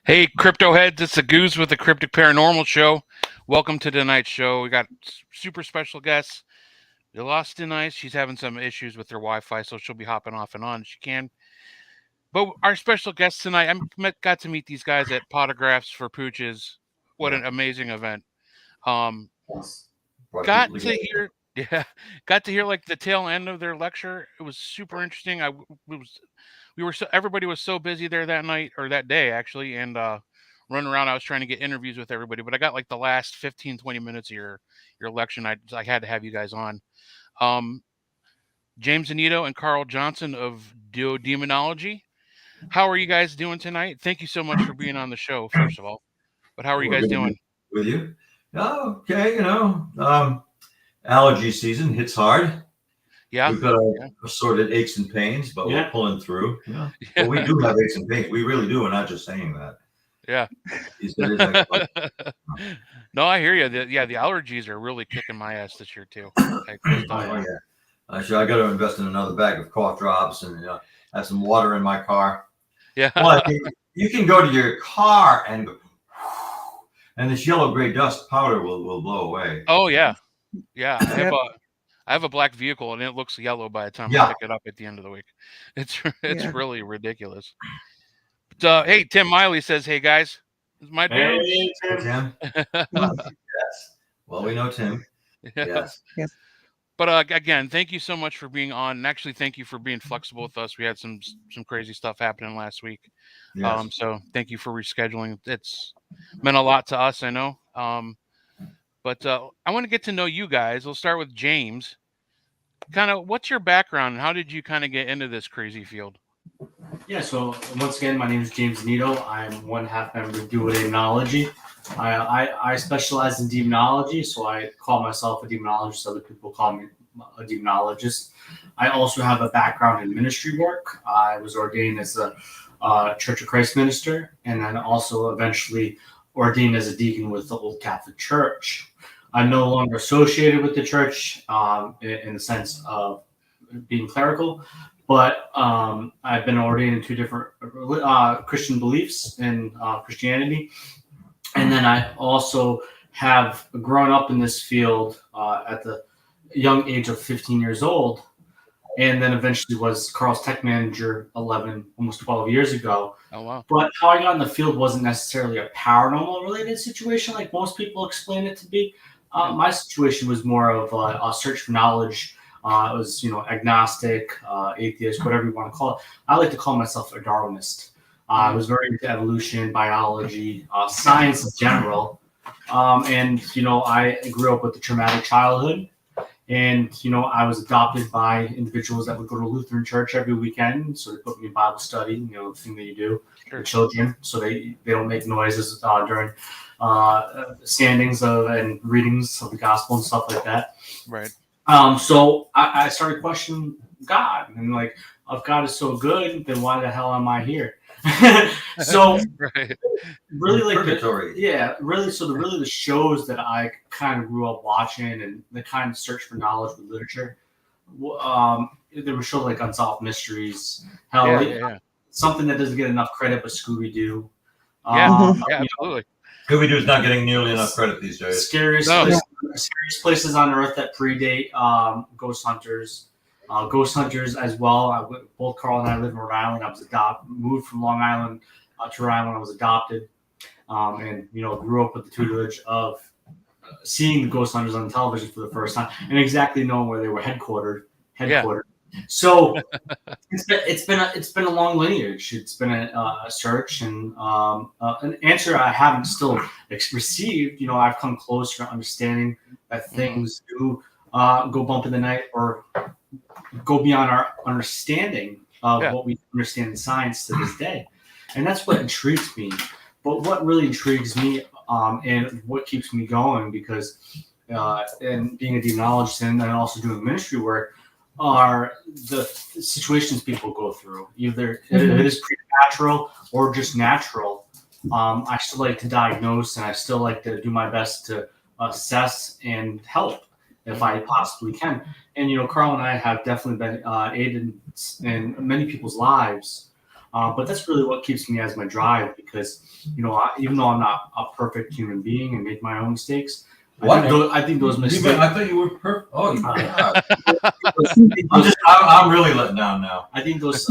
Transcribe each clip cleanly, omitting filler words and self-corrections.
Hey, crypto heads, it's the Goose with the Cryptic Paranormal Show. Welcome to tonight's show. We got super special guests. We lost tonight. She's having some issues with her Wi-Fi, so she'll be hopping off and on if she can. But our special guests tonight, got to meet these guys at Potographs for Pooches. What an amazing event. Got to hear, yeah, got to hear like the tail end of their lecture. It was super interesting. Everybody was so busy there that night or that day actually, and running around. I was trying to get interviews with everybody, but I got like the last 15, 20 minutes of your election. I had to have you guys on. Um, James ANNITTO and Carl Johnson of Demonologie. How are you guys doing tonight? Thank you so much for being on the show, first of all. But how are you We're guys good to be doing? with you. Oh, okay, allergy season hits hard. Yeah. We've got our Yeah. assorted aches and pains, but we're pulling through. Yeah. Well, we do have aches and pains. We really do. We're not just saying that. Yeah. These days, actually. No, I hear you. The allergies are really kicking my ass this year too. I Oh, yeah. Actually, I got to invest in another bag of cough drops and have some water in my car. Yeah. Well, you can go to your car and go, and this yellow gray dust powder will blow away. Oh yeah. Yeah. I have a black vehicle and it looks yellow by the time I pick it up at the end of the week. It's really ridiculous. But, hey, Tim Miley says, "Hey guys, it's my dude." Hey, Tim. Yes. Well, we know Tim. Yes. But again, thank you so much for being on, and actually, thank you for being flexible with us. We had some crazy stuff happening last week, Yes. so thank you for rescheduling. It's meant a lot to us, I know. But I want to get to know you guys. We'll start with James. Kind of, what's your background? How did you kind of get into this crazy field? Yeah, so once again, my name is James ANNITTO. I'm one half member of Demonologie. I specialize in demonology, so I call myself a demonologist. Other people call me a demonologist. I also have a background in ministry work. I was ordained as a Church of Christ minister, and then also eventually ordained as a deacon with the Old Catholic Church. I'm no longer associated with the church in the sense of being clerical, but I've been ordained in two different Christian beliefs in Christianity. And then I also have grown up in this field at the young age of 15 years old, and then eventually was Carl's tech manager 11, almost 12 years ago. Oh, wow. But how I got in the field wasn't necessarily a paranormal related situation like most people explain it to be. My situation was more of a search for knowledge. It was, agnostic, atheist, whatever you want to call it. I like to call myself a Darwinist. I was very into evolution, biology, science in general. And I grew up with a traumatic childhood. And, I was adopted by individuals that would go to Lutheran church every weekend. So they put me in Bible study, the thing that you do for children. So they don't make noises during standings and readings of the gospel and stuff like that. Right. So I started questioning God, and like, if God is so good, then why the hell am I here? So really, like, really. So the shows that I kind of grew up watching and the kind of search for knowledge with literature, there were shows like Unsolved Mysteries, something that doesn't get enough credit, but Scooby Doo. Absolutely. Scooby-Doo is not getting nearly enough credit these days. Scariest places on Earth that predate Ghost Hunters. Ghost Hunters as well. Both Carl and I live in Rhode Island. I was moved from Long Island to Rhode Island when I was adopted, and grew up with the tutelage of seeing the Ghost Hunters on television for the first time and exactly knowing where they were headquartered. So it's been a long lineage. It's been a search and an answer I haven't still received. I've come closer to understanding that things do go bump in the night or go beyond our understanding of what we understand in science to this day, and that's what intrigues me. But what really intrigues me and what keeps me going, because and being a demonologist and then also doing ministry work, are the situations people go through. Either it is preternatural or just natural. I still like to diagnose, and I still like to do my best to assess and help if I possibly can. And Carl and I have definitely been aided in many people's lives But that's really what keeps me as my drive, because even though I'm not a perfect human being and make my own mistakes, I think those mistakes. I thought you were perfect. Oh, God. I'm really letting down now. I think those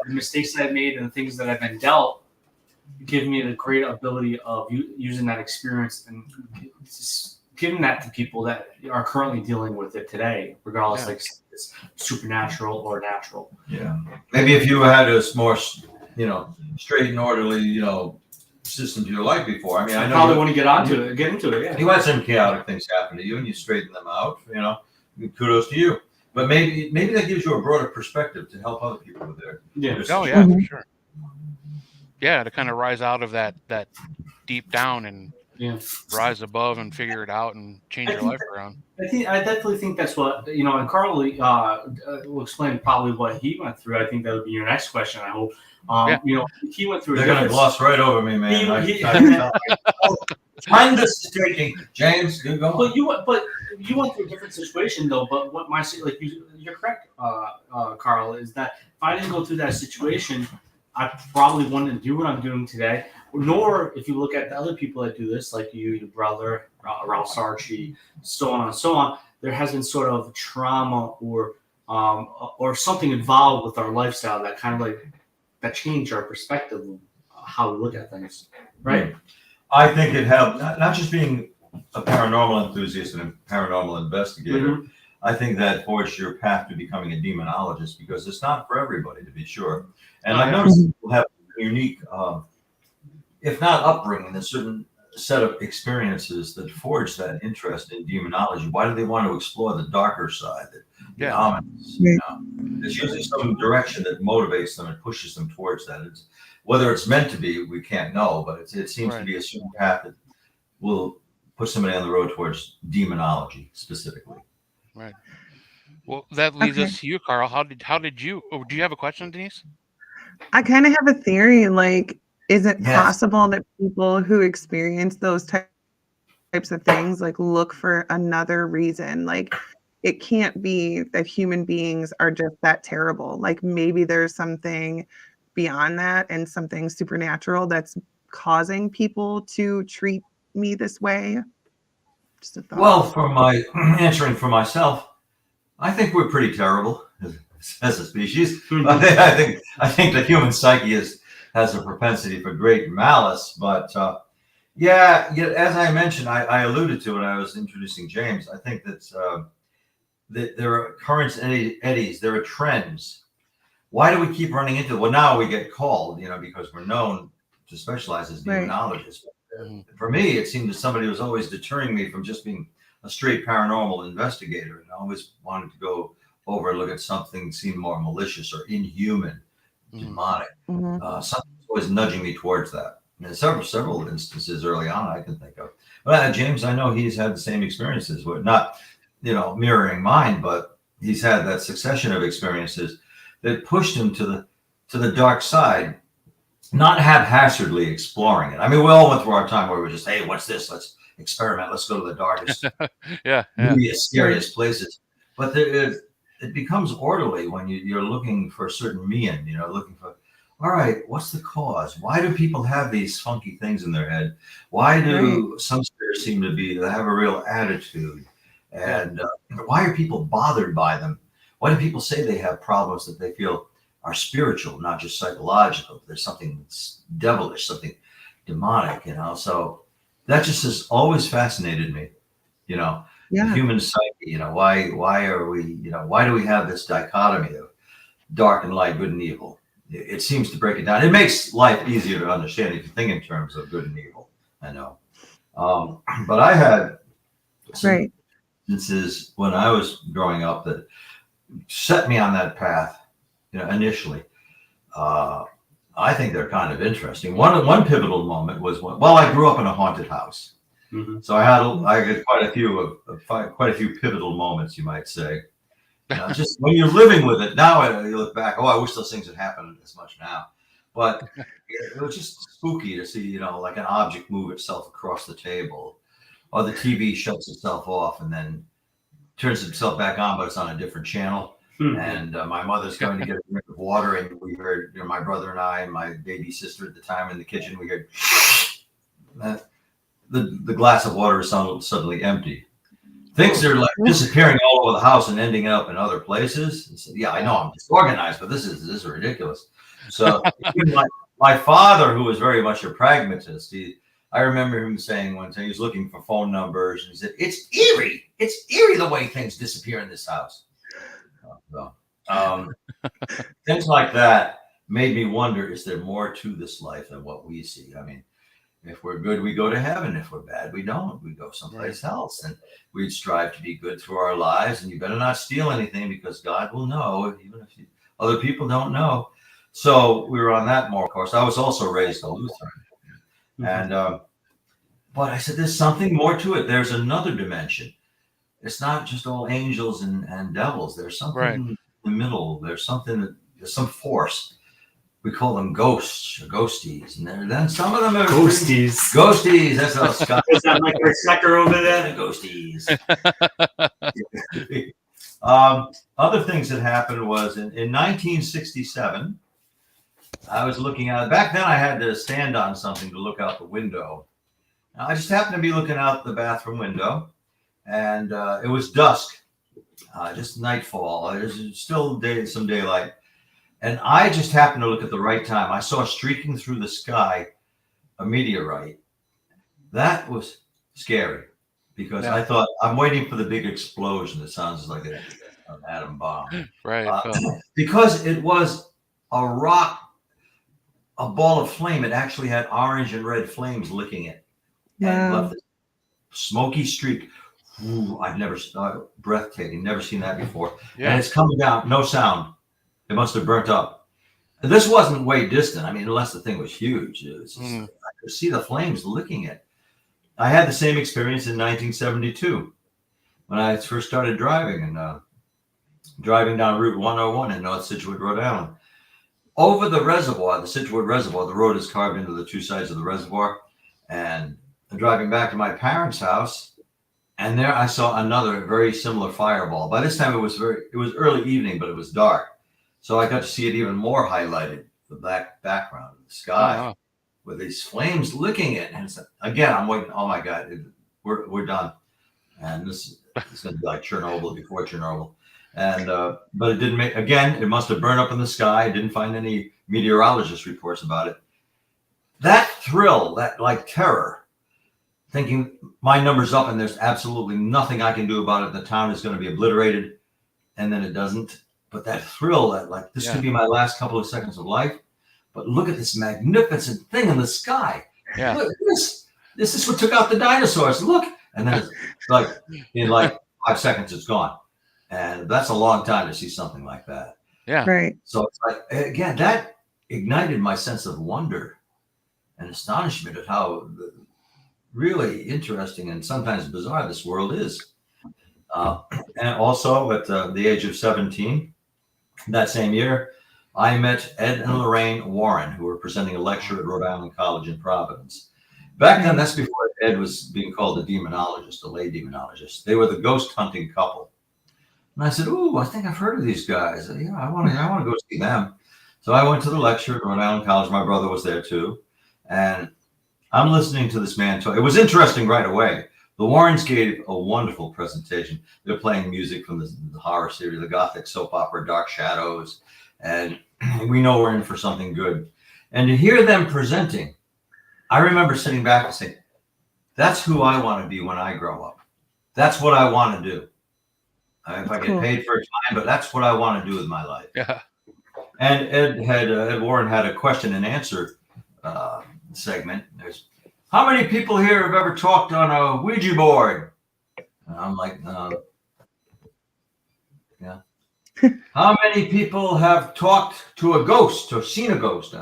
mistakes I've made, and the things that I've been dealt, give me the great ability of using that experience and giving that to people that are currently dealing with it today, regardless like it's supernatural or natural. Yeah, maybe if you had a more, straight and orderly, system to your life before. I mean, I know probably want to get into it. Yeah, you had some chaotic things happen to you, and you straightened them out. Kudos to you. But maybe that gives you a broader perspective to help other people with their for sure. Yeah, to kind of rise out of that deep down and rise above and figure it out and change your life around. I definitely think that's what and Carl will explain probably what he went through. I think that would be your next question, I hope. He went through. They're going to gloss right over me, man. Find this taking James. Good going. But you went through a different situation though. But what you're correct, Carl, is that if I didn't go through that situation, I probably wouldn't do what I'm doing today. Nor if you look at the other people that do this, like you, your brother, Ralph Sarchi, so on and so on, there has been sort of trauma or something involved with our lifestyle that kind of like that changed our perspective of how we look at things, right? I think it helped, not just being a paranormal enthusiast and a paranormal investigator. Mm-hmm. I think that forged your path to becoming a demonologist, because it's not for everybody, to be sure. And I've noticed people have a unique, if not upbringing, a certain set of experiences that forge that interest in demonology. Why do they want to explore the darker side? There's usually some direction that motivates them and pushes them towards that. Whether it's meant to be, we can't know, but it seems to be a certain path that will put somebody on the road towards demonology specifically. Right. Well, that leads us to you, Carl. How did you? Oh, do you have a question, Denise? I kind of have a theory. Like, is it possible that people who experience those types of things like look for another reason? Like, it can't be that human beings are just that terrible. Like, maybe there's something beyond that and something supernatural that's causing people to treat me this way. Just a thought. Well, for my answering for myself, I think we're pretty terrible as a species. I think the human psyche has a propensity for great malice. But as I mentioned, I alluded to when I was introducing James. I think that there are currents and eddies. There are trends. Why do we keep running into it? Well, now we get called, because we're known to specialize as demonologists. Right. For me, it seemed that somebody was always deterring me from just being a straight paranormal investigator, and I always wanted to go over and look at something that seemed more malicious or inhuman, demonic. Something was always nudging me towards that. And several instances early on I can think of. But James, I know he's had the same experiences, not mirroring mine, but he's had that succession of experiences that pushed him to the dark side, not haphazardly exploring it. I mean, we all went through our time where we were just, hey, what's this? Let's experiment. Let's go to the darkest, scariest places. But it becomes orderly when you're looking for a certain mean, looking for, all right, what's the cause? Why do people have these funky things in their head? Why do some spirits seem to have a real attitude? And why are people bothered by them? Why do people say they have problems that they feel are spiritual, not just psychological? There's something devilish, something demonic, So that just has always fascinated me, the human psyche. Why are we, why do we have this dichotomy of dark and light, good and evil? It seems to break it down. It makes life easier to understand if you think in terms of good and evil. I know, but I had some instances when I was growing up that set me on that path, initially. I think they're kind of interesting. One pivotal moment was I grew up in a haunted house. Mm-hmm. So I had quite a few pivotal moments, you might say. Just when you're living with it, now you look back, I wish those things had happened as much now. But it was just spooky to see, like an object move itself across the table, or the TV shuts itself off and then turns itself back on, but it's on a different channel. And my mother's coming to get a drink of water, and we heard, my brother and I, and my baby sister at the time in the kitchen, we heard the glass of water is suddenly empty. Things are like disappearing all over the house and ending up in other places. And said, yeah, I know I'm disorganized, but this is ridiculous. So even my father, who was very much a pragmatist, I remember him saying one time, he was looking for phone numbers, and he said, it's eerie the way things disappear in this house. Things like that made me wonder, is there more to this life than what we see? I mean, if we're good, we go to heaven. If we're bad, we don't. We go someplace else. And we'd strive to be good through our lives. And you better not steal anything, because God will know, even if other people don't know. So we were on that moral course. I was also raised a Lutheran. And but I said, there's something more to it. There's another dimension. It's not just all angels and devils. There's something in the middle. There's some force. We call them ghosts or ghosties. And then some of them are ghosties. Ghosties. That's how Scott. Is that like a sector over there? Ghosties. Other things that happened was in 1967, I was looking out. Back then, I had to stand on something to look out the window. I just happened to be looking out the bathroom window, and it was dusk, just nightfall. There's still some daylight, and I just happened to look at the right time. I saw streaking through the sky a meteorite. That was scary, because I thought, I'm waiting for the big explosion that sounds like an atom bomb. Because it was a rock, a ball of flame. It actually had orange and red flames licking it. And left a smoky streak. Ooh, I've never breathtaking, never seen that before. And it's coming down, no sound. It must have burnt up. And this wasn't way distant. I mean, unless the thing was huge. It was just, I could see the flames licking it. I had the same experience in 1972 when I first started driving, and driving down Route 101 in North Scituate, Rhode Island. Over the reservoir, the Scituate Reservoir, the road is carved into the two sides of the reservoir, and driving back to my parents' house, and there I saw another very similar fireball. By this time it was early evening, but it was dark, so I got to see it even more highlighted, the black background of the sky with these flames licking it. And again, I'm waiting. Oh my God, we're done, and this is going to be like Chernobyl before Chernobyl. And but it didn't make. Again, it must have burned up in the sky. I didn't find any meteorologist reports about it. That thrill, that like terror, thinking my number's up and there's absolutely nothing I can do about it. The town is going to be obliterated, and then it doesn't. But that thrill, that like this could be my last couple of seconds of life. But look at this magnificent thing in the sky. Yeah. Look, this is what took out the dinosaurs. Look, and then it's like in like 5 seconds, it's gone. And that's a long time to see something like that. Yeah. Right. So it's like, again, that ignited my sense of wonder and astonishment at how really interesting and sometimes bizarre this world is. And also at the age of 17, that same year, I met Ed and Lorraine Warren, who were presenting a lecture at Rhode Island College in Providence. Back then, that's before Ed was being called a demonologist, a lay demonologist. They were the ghost hunting couple. And I said, "Ooh, I think I've heard of these guys. Yeah, I want to go see them." So I went to the lecture at Rhode Island College. My brother was there too, and I'm listening to this man talk. It was interesting right away. The Warrens gave a wonderful presentation. They're playing music from the horror series, the Gothic soap opera, Dark Shadows, and we know we're in for something good. And to hear them presenting, I remember sitting back and saying, "That's who I want to be when I grow up. That's what I want to do. If I get paid for time, but that's what I want to do with my life." Yeah. And Ed Warren had a question and answer segment. There's, how many people here have ever talked on a Ouija board? And I'm like, yeah. How many people have talked to a ghost or seen a ghost?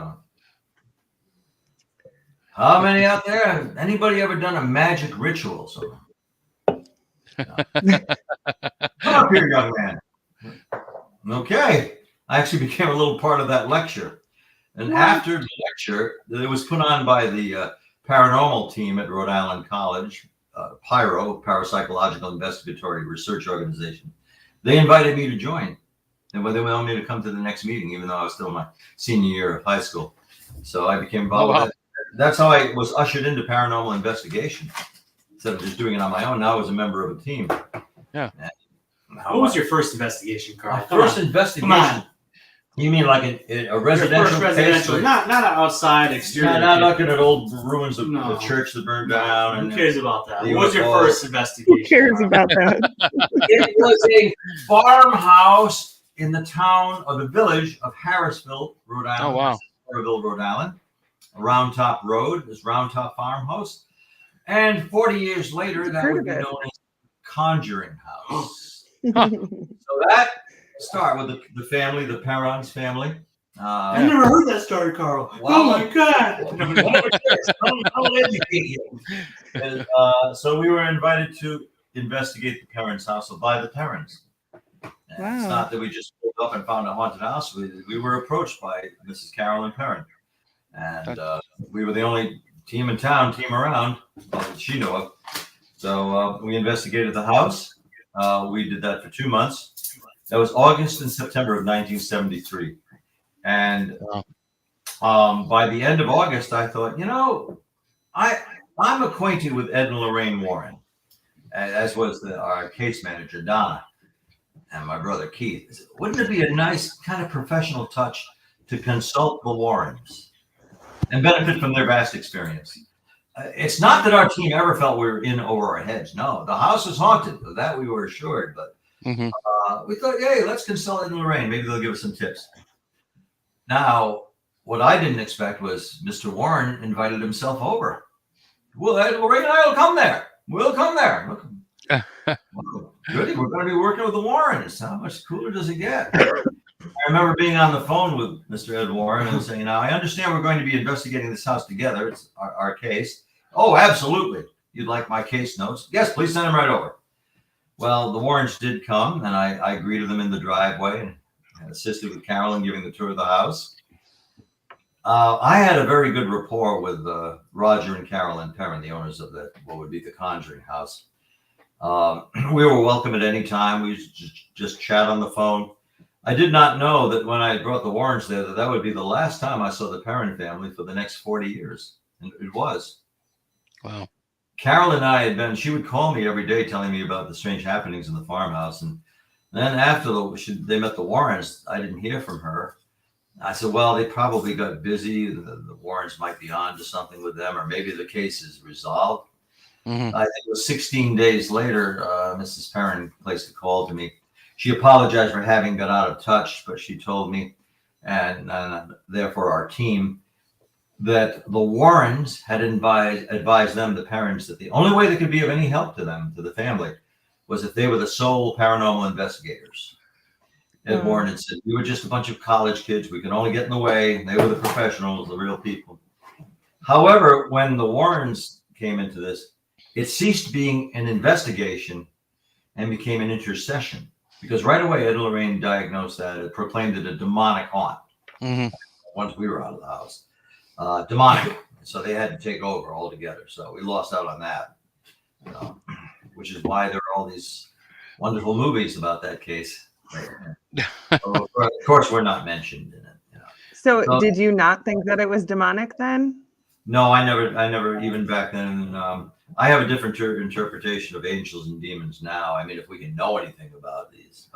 How many out there? Anybody ever done a magic ritual? So, come up here, young man. Okay. I actually became a little part of that lecture. And after the lecture, it was put on by the Paranormal team at Rhode Island College, PIRO, Parapsychological Investigatory Research Organization. They invited me to join. And they wanted me to come to the next meeting, even though I was still in my senior year of high school. So I became involved with that. That's how I was ushered into paranormal investigation. Instead of just doing it on my own, now I was a member of a team. Yeah. What was your first investigation, Carl? My first investigation? You mean like a residential? Your first residential, not an outside exterior. Not looking at old ruins of the church that burned down. Who cares about that? What was your first investigation? Who cares about that? It was a farmhouse in the town or the village of Harrisville, Rhode Island. Oh, wow. Harrisville, Rhode Island. Round Top Road, this Round Top Farmhouse. And 40 years later, that would be known as Conjuring House. So that started with the family, the Perron's family. I never heard that story, Carl. Well, oh my God! I'll educate you. And, so we were invited to investigate the Perron's house, or by the Perrons. Wow. It's not that we just pulled up and found a haunted house. We were approached by Mrs. Carolyn Perron, and we were the only team in town, team around that she knew of. So we investigated the house. We did that for 2 months. That was August and September of 1973. And by the end of August, I thought, I'm acquainted with Ed and Lorraine Warren, as was our case manager, Donna, and my brother, Keith. I said, wouldn't it be a nice kind of professional touch to consult the Warrens and benefit from their vast experience? It's not that our team ever felt we were in over our heads. No, the house is haunted. Of that we were assured. But we thought, hey, let's consult Ed and Lorraine. Maybe they'll give us some tips. Now, what I didn't expect was Mr. Warren invited himself over. Well, Ed, Lorraine and I will come there. We'll come there. Goody, we're going to be working with the Warrens. How much cooler does it get? I remember being on the phone with Mr. Ed Warren and saying, now, I understand we're going to be investigating this house together. It's our case. Oh, absolutely. You'd like my case notes? Yes, please send them right over. Well, the Warrens did come, and I greeted them in the driveway and assisted with Carolyn giving the tour of the house. I had a very good rapport with Roger and Carolyn Perron, the owners of what would be the Conjuring House. We were welcome at any time. We used to just chat on the phone. I did not know that when I brought the Warrens there, that would be the last time I saw the Perron family for the next 40 years. And it was. Wow. Carol and I she would call me every day telling me about the strange happenings in the farmhouse. And then after they met the Warrens, I didn't hear from her. I said, well, they probably got busy. The Warrens might be on to something with them, or maybe the case is resolved. I think it was 16 days later, Mrs. Perron placed a call to me. She apologized for having got out of touch, but she told me, and therefore our team, that the Warrens had advised them, the parents, that the only way they could be of any help to them, to the family, was if they were the sole paranormal investigators. Ed Warren had said, we were just a bunch of college kids. We could only get in the way. They were the professionals, the real people. However, when the Warrens came into this, it ceased being an investigation and became an intercession. Because right away, Ed and Lorraine diagnosed that and proclaimed it a demonic haunt. Once we were out of the house. Demonic. So they had to take over altogether. So we lost out on that. Which is why there are all these wonderful movies about that case. So, of course, we're not mentioned in it. So did you not think that it was demonic then? No, I never, even back then. I have a different interpretation of angels and demons now. I mean, if we can know anything about these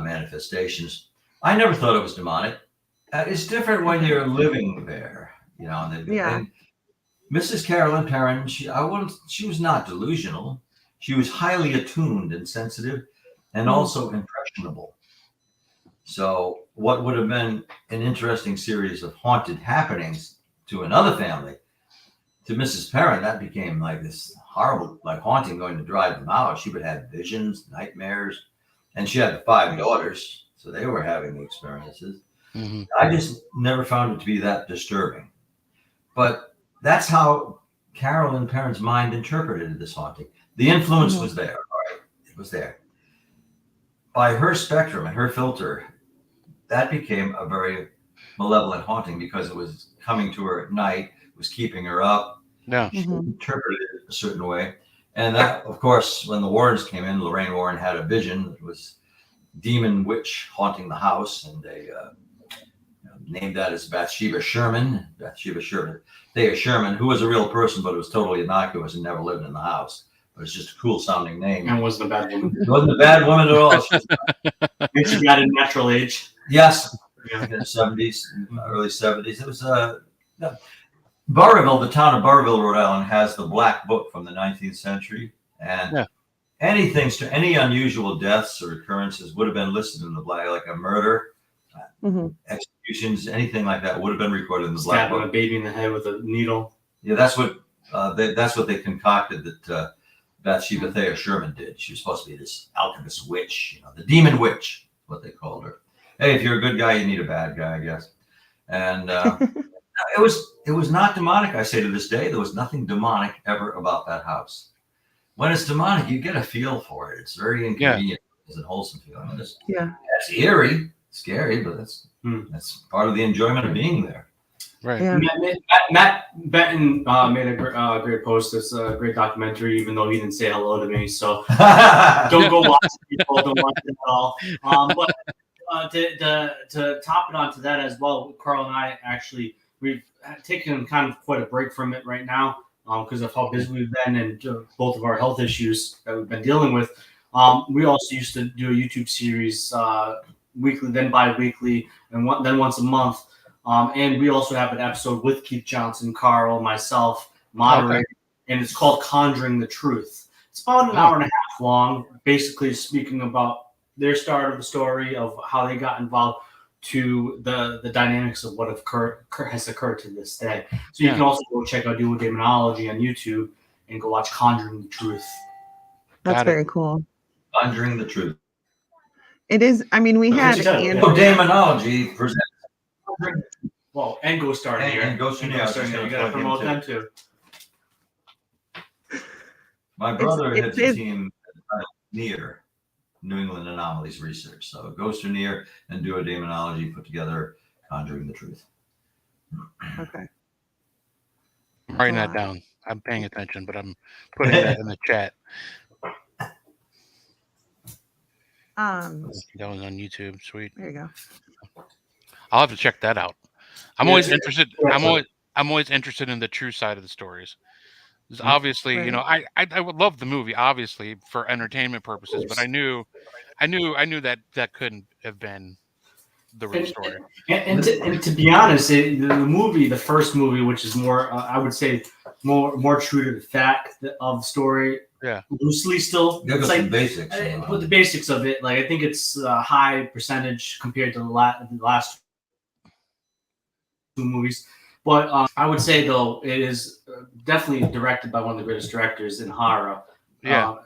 manifestations, I never thought it was demonic. It's different when you're living there, And Mrs. Carolyn Perron, she was not delusional. She was highly attuned and sensitive, and also impressionable. So what would have been an interesting series of haunted happenings to another family, to Mrs. Perron, that became like this horrible, haunting going to drive them out. She would have visions, nightmares, and she had 5 daughters, so they were having the experiences. I just never found it to be that disturbing. But that's how Carolyn Perron's mind interpreted this haunting. The influence was there, all right? It was there. By her spectrum and her filter, that became a very malevolent haunting because it was coming to her at night, was keeping her up. Yeah. She interpreted it a certain way. And that, of course, when the Warrens came in, Lorraine Warren had a vision that was demon witch haunting the house, and they named that as Bathsheba Sherman. Thea Sherman, who was a real person, but it was totally innocuous and never lived in the house. But it's just a cool sounding name. And wasn't a bad woman. It wasn't a bad woman at all. And she got a natural age. Yes. Yeah. In the 70s, early 70s. It was Burrillville, the town of Burrillville, Rhode Island, has the Black Book from the 19th century. And any unusual deaths or occurrences would have been listed in the Black, like a murder, executions, anything like that would have been recorded in the Black Book. Stabbing a baby in the head with a needle. Yeah, that's what they concocted that Bathsheba Thea Sherman did. She was supposed to be this alchemist witch, the demon witch, what they called her. Hey, if you're a good guy, you need a bad guy, I guess. And it was not demonic. I say to this day, there was nothing demonic ever about that house. When it's demonic, you get a feel for it. It's very inconvenient. It's a wholesome feeling. It's eerie, scary, but that's part of the enjoyment of being there. Right. Yeah. Matt Benton made a great post. It's a great documentary, even though he didn't say hello to me. So don't go watch it, people. Don't watch it at all. But to top it onto that as well, Carl and I actually, we've taken kind of quite a break from it right now because of how busy we've been and both of our health issues that we've been dealing with. We also used to do a YouTube series weekly, then bi-weekly, and then once a month. And we also have an episode with Keith Johnson, Carl, myself, moderator, and it's called Conjuring the Truth. It's about an hour and a half long, basically speaking about their start of the story of how they got involved to the dynamics of what has occurred to this day. So you can also go check out Demonologie on YouTube and go watch Conjuring the Truth. That's very cool. Conjuring the Truth. It is. I mean, we had Demonologie presents. Well, and Ghost Star here. And Ghost Star here. You got to promote them too. My brother heads a team near New England Anomalies Research. So go near and do a Demonologie, put together Conjuring the Truth. Okay. I'm writing that down. I'm paying attention, but I'm putting that in the chat. That was on YouTube. Sweet. There you go. I'll have to check that out. I'm always interested. I'm always interested in the true side of the stories. Obviously, I would love the movie, obviously, for entertainment purposes, but I knew that couldn't have been the real story. And to be honest, the first movie, which is more, I would say, more true to the fact of the story. Yeah. Loosely still. It's like the basics. With the basics of it, like I think it's a high percentage compared to the last two movies. But I would say, though, it is definitely directed by one of the greatest directors in horror,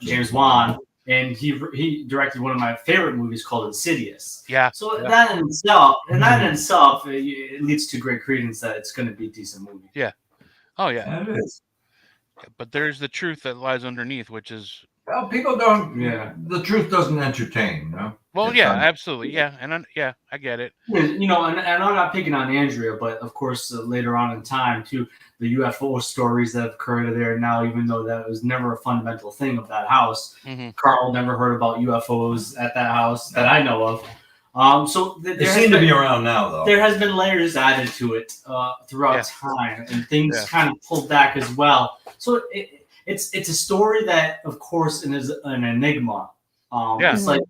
James Wan, and he directed one of my favorite movies called Insidious. Yeah. So that in itself, it leads to great credence that it's going to be a decent movie. Yeah. Oh yeah. Yeah, it is. But there's the truth that lies underneath, which is people don't. Yeah. The truth doesn't entertain. Well, absolutely. Yeah, and I get it. And I'm not picking on Andrea, but of course, later on in time, too, the UFO stories that have occurred there now, even though that was never a fundamental thing of that house. Mm-hmm. Carl never heard about UFOs at that house that I know of. So they seem to be around now, though. There has been layers added to it throughout time, and things kind of pulled back as well. So it's a story that, of course, is an enigma. It's like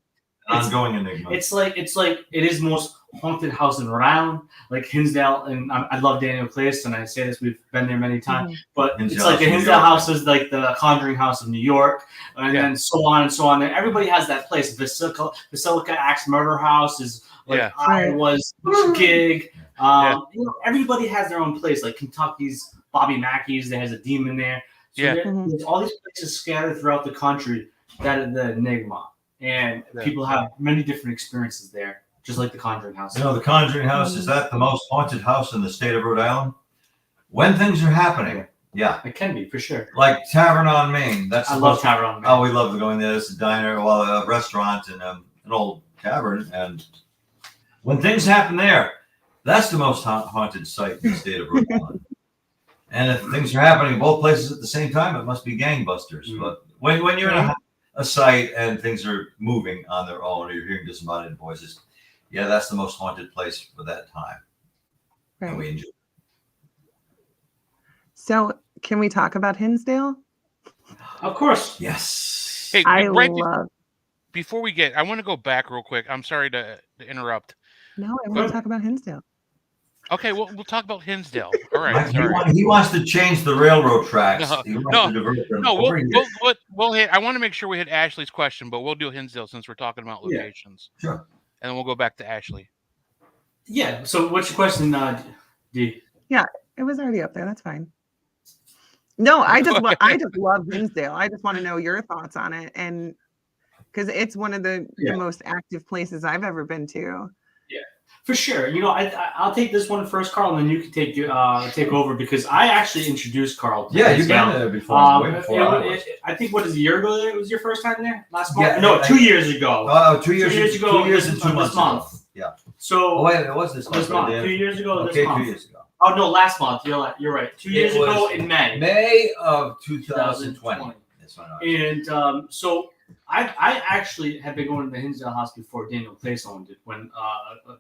ongoing enigma. It's like it is most haunted house in Rhode Island, like Hinsdale, and I love Daniel Place, and I say this, we've been there many times, but it's like the Hinsdale house is like the Conjuring House of New York, and then so on and so on. And everybody has that place. Basilica Axe Murder House is like Iowa's gig. Everybody has their own place. Like Kentucky's Bobby Mackey's, there has a demon there. So there's all these places scattered throughout the country that are the enigma. And people have many different experiences there, just like the Conjuring House. The Conjuring House, is that the most haunted house in the state of Rhode Island? When things are happening, it can be, for sure. Like Tavern on Main. I love Tavern on Main. Oh, we love going there. It's a diner, a restaurant, and an old tavern. And when things happen there, that's the most haunted site in the state of Rhode Island. And if things are happening in both places at the same time, it must be gangbusters. But when you're in a site and things are moving on their own, or you're hearing disembodied voices, yeah, that's the most haunted place for that time. Right. And we enjoy. So, can we talk about Hinsdale? Of course. Yes. Hey, I right love. before we get, I want to go back real quick. I'm sorry to interrupt. No, I want to talk about Hinsdale. Okay, we'll talk about Hinsdale. All right. He wants to change the railroad tracks. No, He wants to divert them No, over here. we'll hit. I want to make sure we hit Ashley's question, but we'll do Hinsdale since we're talking about locations. Yeah, sure. And then we'll go back to Ashley. Yeah. So, what's your question, D? Yeah, it was already up there. That's fine. No, I just love Hinsdale. I just want to know your thoughts on it, and because it's one of the most active places I've ever been to. Yeah, for sure. You know, I'll take this one first, Carl, and then you can take over because I actually introduced Carl. Yeah, you've been there before. I think what is a year ago? It was your first time there last month. Yeah, no, 2 years ago. Oh, 2 years ago. 2 years and 2 months. This month. Yeah. So. Oh wait, it was this month. This month. 2 years ago. Okay, this month. 2 years ago. Oh no, last month. You're right. 2 years ago in May. May of 2020. And so I actually had been going to the Hinsdale House before Daniel Place owned it when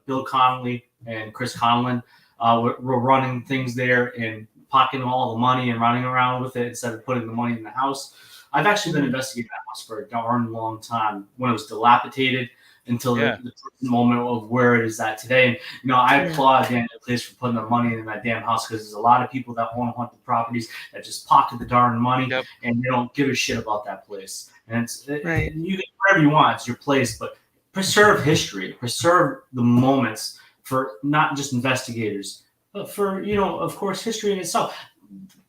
Bill Connolly and Chris Conlon were running things there and pocketing all the money and running around with it instead of putting the money in the house. I've actually been investigating that house for a darn long time when it was dilapidated until the moment of where it is at today. And, you know, I applaud Daniel Place for putting the money in that damn house because there's a lot of people that own haunted properties that just pocket the darn money and they don't give a shit about that place. And you can whatever you want, it's your place, but preserve history, preserve the moments for not just investigators, but for, you know, of course, history in itself.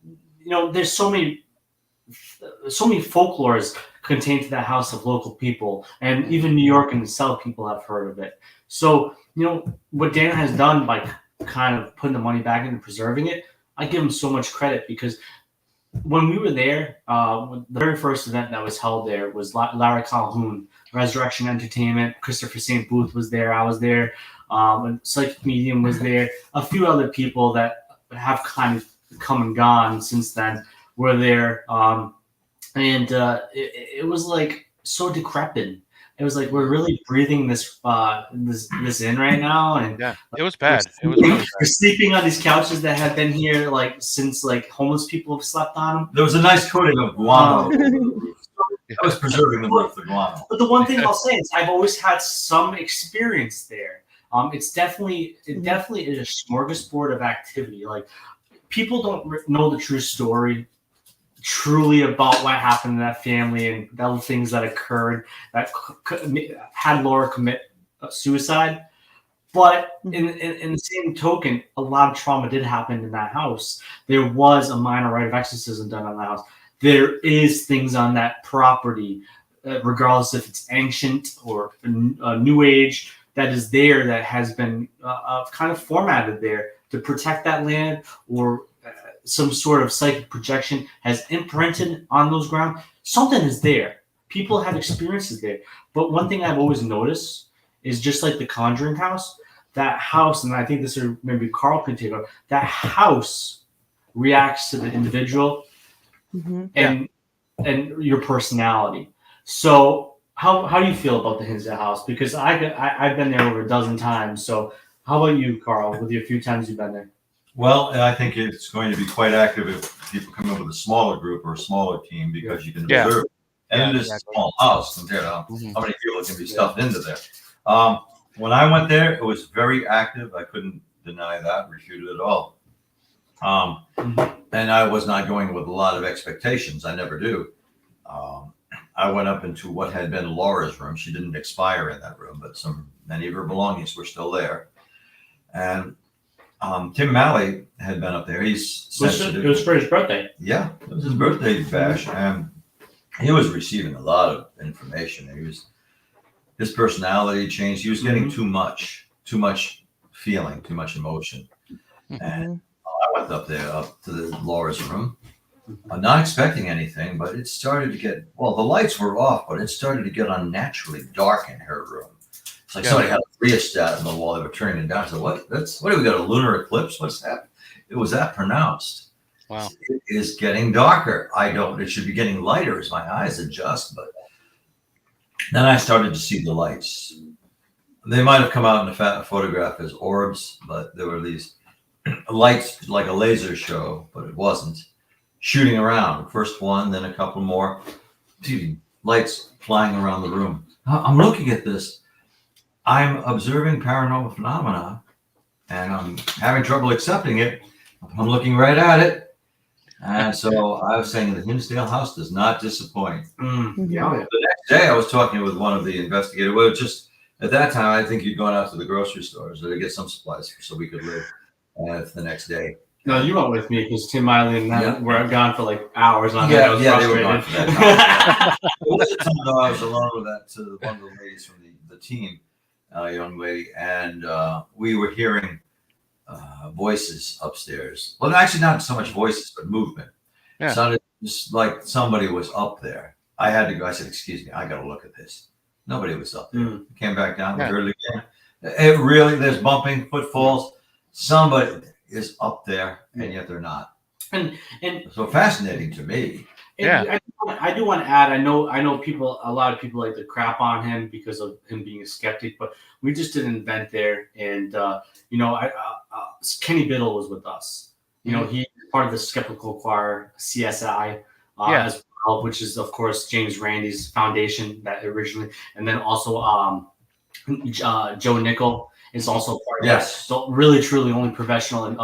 You know, there's so many folklores contained to that house of local people, and even New York and the South people have heard of it. So, you know, what Dan has done by kind of putting the money back into preserving it, I give him so much credit because when we were there, the very first event that was held there was Larry Calhoun, Resurrection Entertainment, Christopher St. Booth was there, I was there, and Psychic Medium was there, a few other people that have kind of come and gone since then were there. And it was like so decrepit. It was like we're really breathing this in right now, and it was bad. It was really bad. We're sleeping on these couches that have been here like since like homeless people have slept on them. There was a nice coating of guano. I was preserving them with the guano. But the one thing I'll say is I've always had some experience there. It definitely is a smorgasbord of activity. Like people don't know the true story truly about what happened in that family and the things that occurred that had Laura commit suicide. But in the same token, a lot of trauma did happen in that house. There was a minor rite of exorcism done on the house. There is things on that property, regardless if it's ancient or new age, that is there that has been kind of formatted there to protect that land, or some sort of psychic projection has imprinted on those grounds. Something is there. People have experiences there. But one thing I've always noticed is just like the Conjuring house, that house, and I think this is maybe Carl can take over, that house reacts to the individual and your personality. So how do you feel about the Hinsdale house? Because I've been there over a dozen times. So how about you, Carl, with the few times you've been there? Well, I think it's going to be quite active if people come in with a smaller group or a smaller team because you can reserve. And it is a small house compared to how many people can be stuffed into there. When I went there, it was very active. I couldn't deny that, refute it at all. And I was not going with a lot of expectations. I never do. I went up into what had been Laura's room. She didn't expire in that room, but many of her belongings were still there. And Tim Malley had been up there. He's sensitive. It was for his birthday. Yeah, it was his birthday bash, and he was receiving a lot of information. His personality changed. He was getting too much feeling, too much emotion. And I went up to the Laura's room, not expecting anything, but it started to get, the lights were off, but it started to get unnaturally dark in her room. It's like somebody had a rheostat on the wall. They were turning it down. I said, what do we got, a lunar eclipse? What's that? It was that pronounced. Wow. It is getting darker. It should be getting lighter as my eyes adjust, but Then I started to see the lights. They might have come out in the photograph as orbs, but there were these lights like a laser show, but it wasn't. Shooting around. First one, then a couple more. Lights flying around the room. I'm looking at this. I'm observing paranormal phenomena, and I'm having trouble accepting it. I'm looking right at it. And so I was saying the Hinsdale house does not disappoint. Yeah. The next day I was talking with one of the investigators. Well, just at that time, I think you'd gone out to the grocery stores to get some supplies so we could live the next day. No, you went with me because Tim Miley and I were gone for like hours on Yeah, that. they were gone for that. There was a time though I was alone with one of the ladies from the team, a young lady, and we were hearing voices upstairs. Well, actually, not so much voices, but movement. Yeah. It sounded just like somebody was up there. I had to go. I said, "Excuse me, I got to look at this." Nobody was up there. Came back down. We heard it again. It really, there's bumping, footfalls. Somebody is up there, and yet they're not. And so fascinating to me. Yeah, I do want to add. I know people. A lot of people like to crap on him because of him being a skeptic, but we just did an event there, and Kenny Biddle was with us. You know, he's part of the Skeptical Choir, CSI, as well, which is of course James Randi's foundation that originally, and then also Joe Nickel is also part of that. So really, truly, only professional and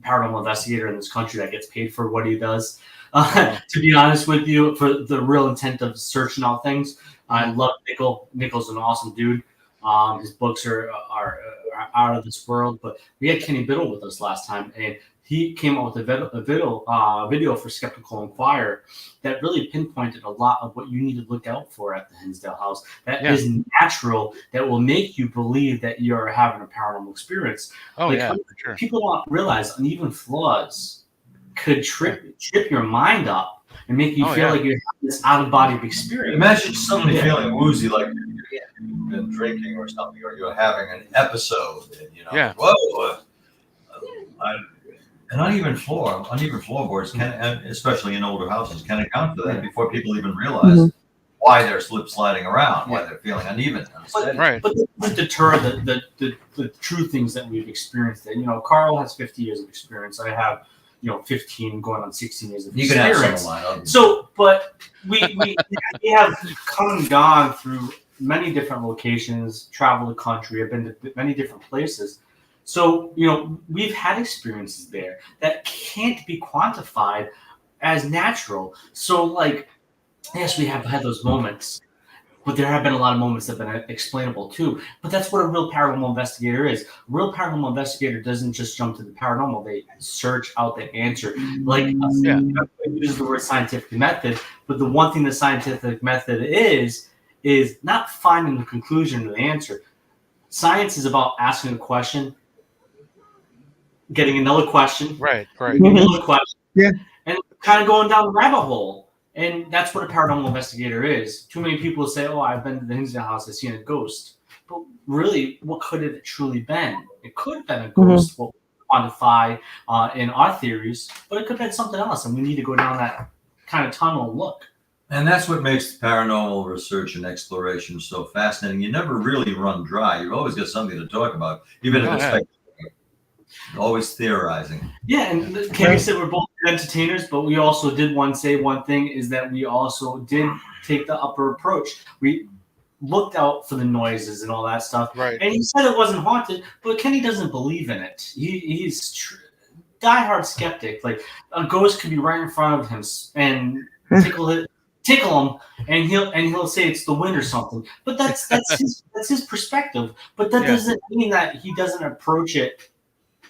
paranormal investigator in this country that gets paid for what he does. To be honest with you, for the real intent of searching out things, I love Nickel. Nickel's an awesome dude. His books are out of this world. But we had Kenny Biddle with us last time, and he came out with a video for Skeptical Inquirer that really pinpointed a lot of what you need to look out for at the Hinsdale house. That is natural, that will make you believe that you're having a paranormal experience. For sure. People don't realize uneven floors could trip your mind up and make you feel like you're having this out-of-body experience. Imagine suddenly feeling woozy, like you've been drinking or something, or you're having an episode, and whoa. An uneven floorboards can, especially in older houses, can account for that before people even realize why they're sliding around, why they're feeling uneven. But it doesn't deter the true things that we've experienced. And Carl has 50 years of experience. I have 15 going on 16 years of experience. You can have some of mine. So, but we have come and gone through many different locations, traveled the country, I've been to many different places. So, we've had experiences there that can't be quantified as natural. So, like, yes, we have had those moments, but there have been a lot of moments that have been explainable too. But that's what a real paranormal investigator is. A real paranormal investigator doesn't just jump to the paranormal. They search out the answer. Like, use the word scientific method, but the one thing the scientific method is not finding the conclusion or the answer. Science is about asking a question, getting another question, another question, and kind of going down the rabbit hole. And that's what a paranormal investigator is. Too many people say, "Oh, I've been to the Hinsdale house, I've seen a ghost." But really, what could it truly been? It could have been a ghost, what we quantify in our theories, but it could have been something else, and we need to go down that kind of tunnel and look. And that's what makes paranormal research and exploration so fascinating. You never really run dry. You've always got something to talk about, even if it's always theorizing. Yeah, and Kenny said we're both entertainers, but we also did say one thing is that we also did take the upper approach. We looked out for the noises and all that stuff. Right. And he said it wasn't haunted, but Kenny doesn't believe in it. He's diehard skeptic. Like, a ghost could be right in front of him and tickle him, and he'll say it's the wind or something. But that's his perspective. But that doesn't mean that he doesn't approach it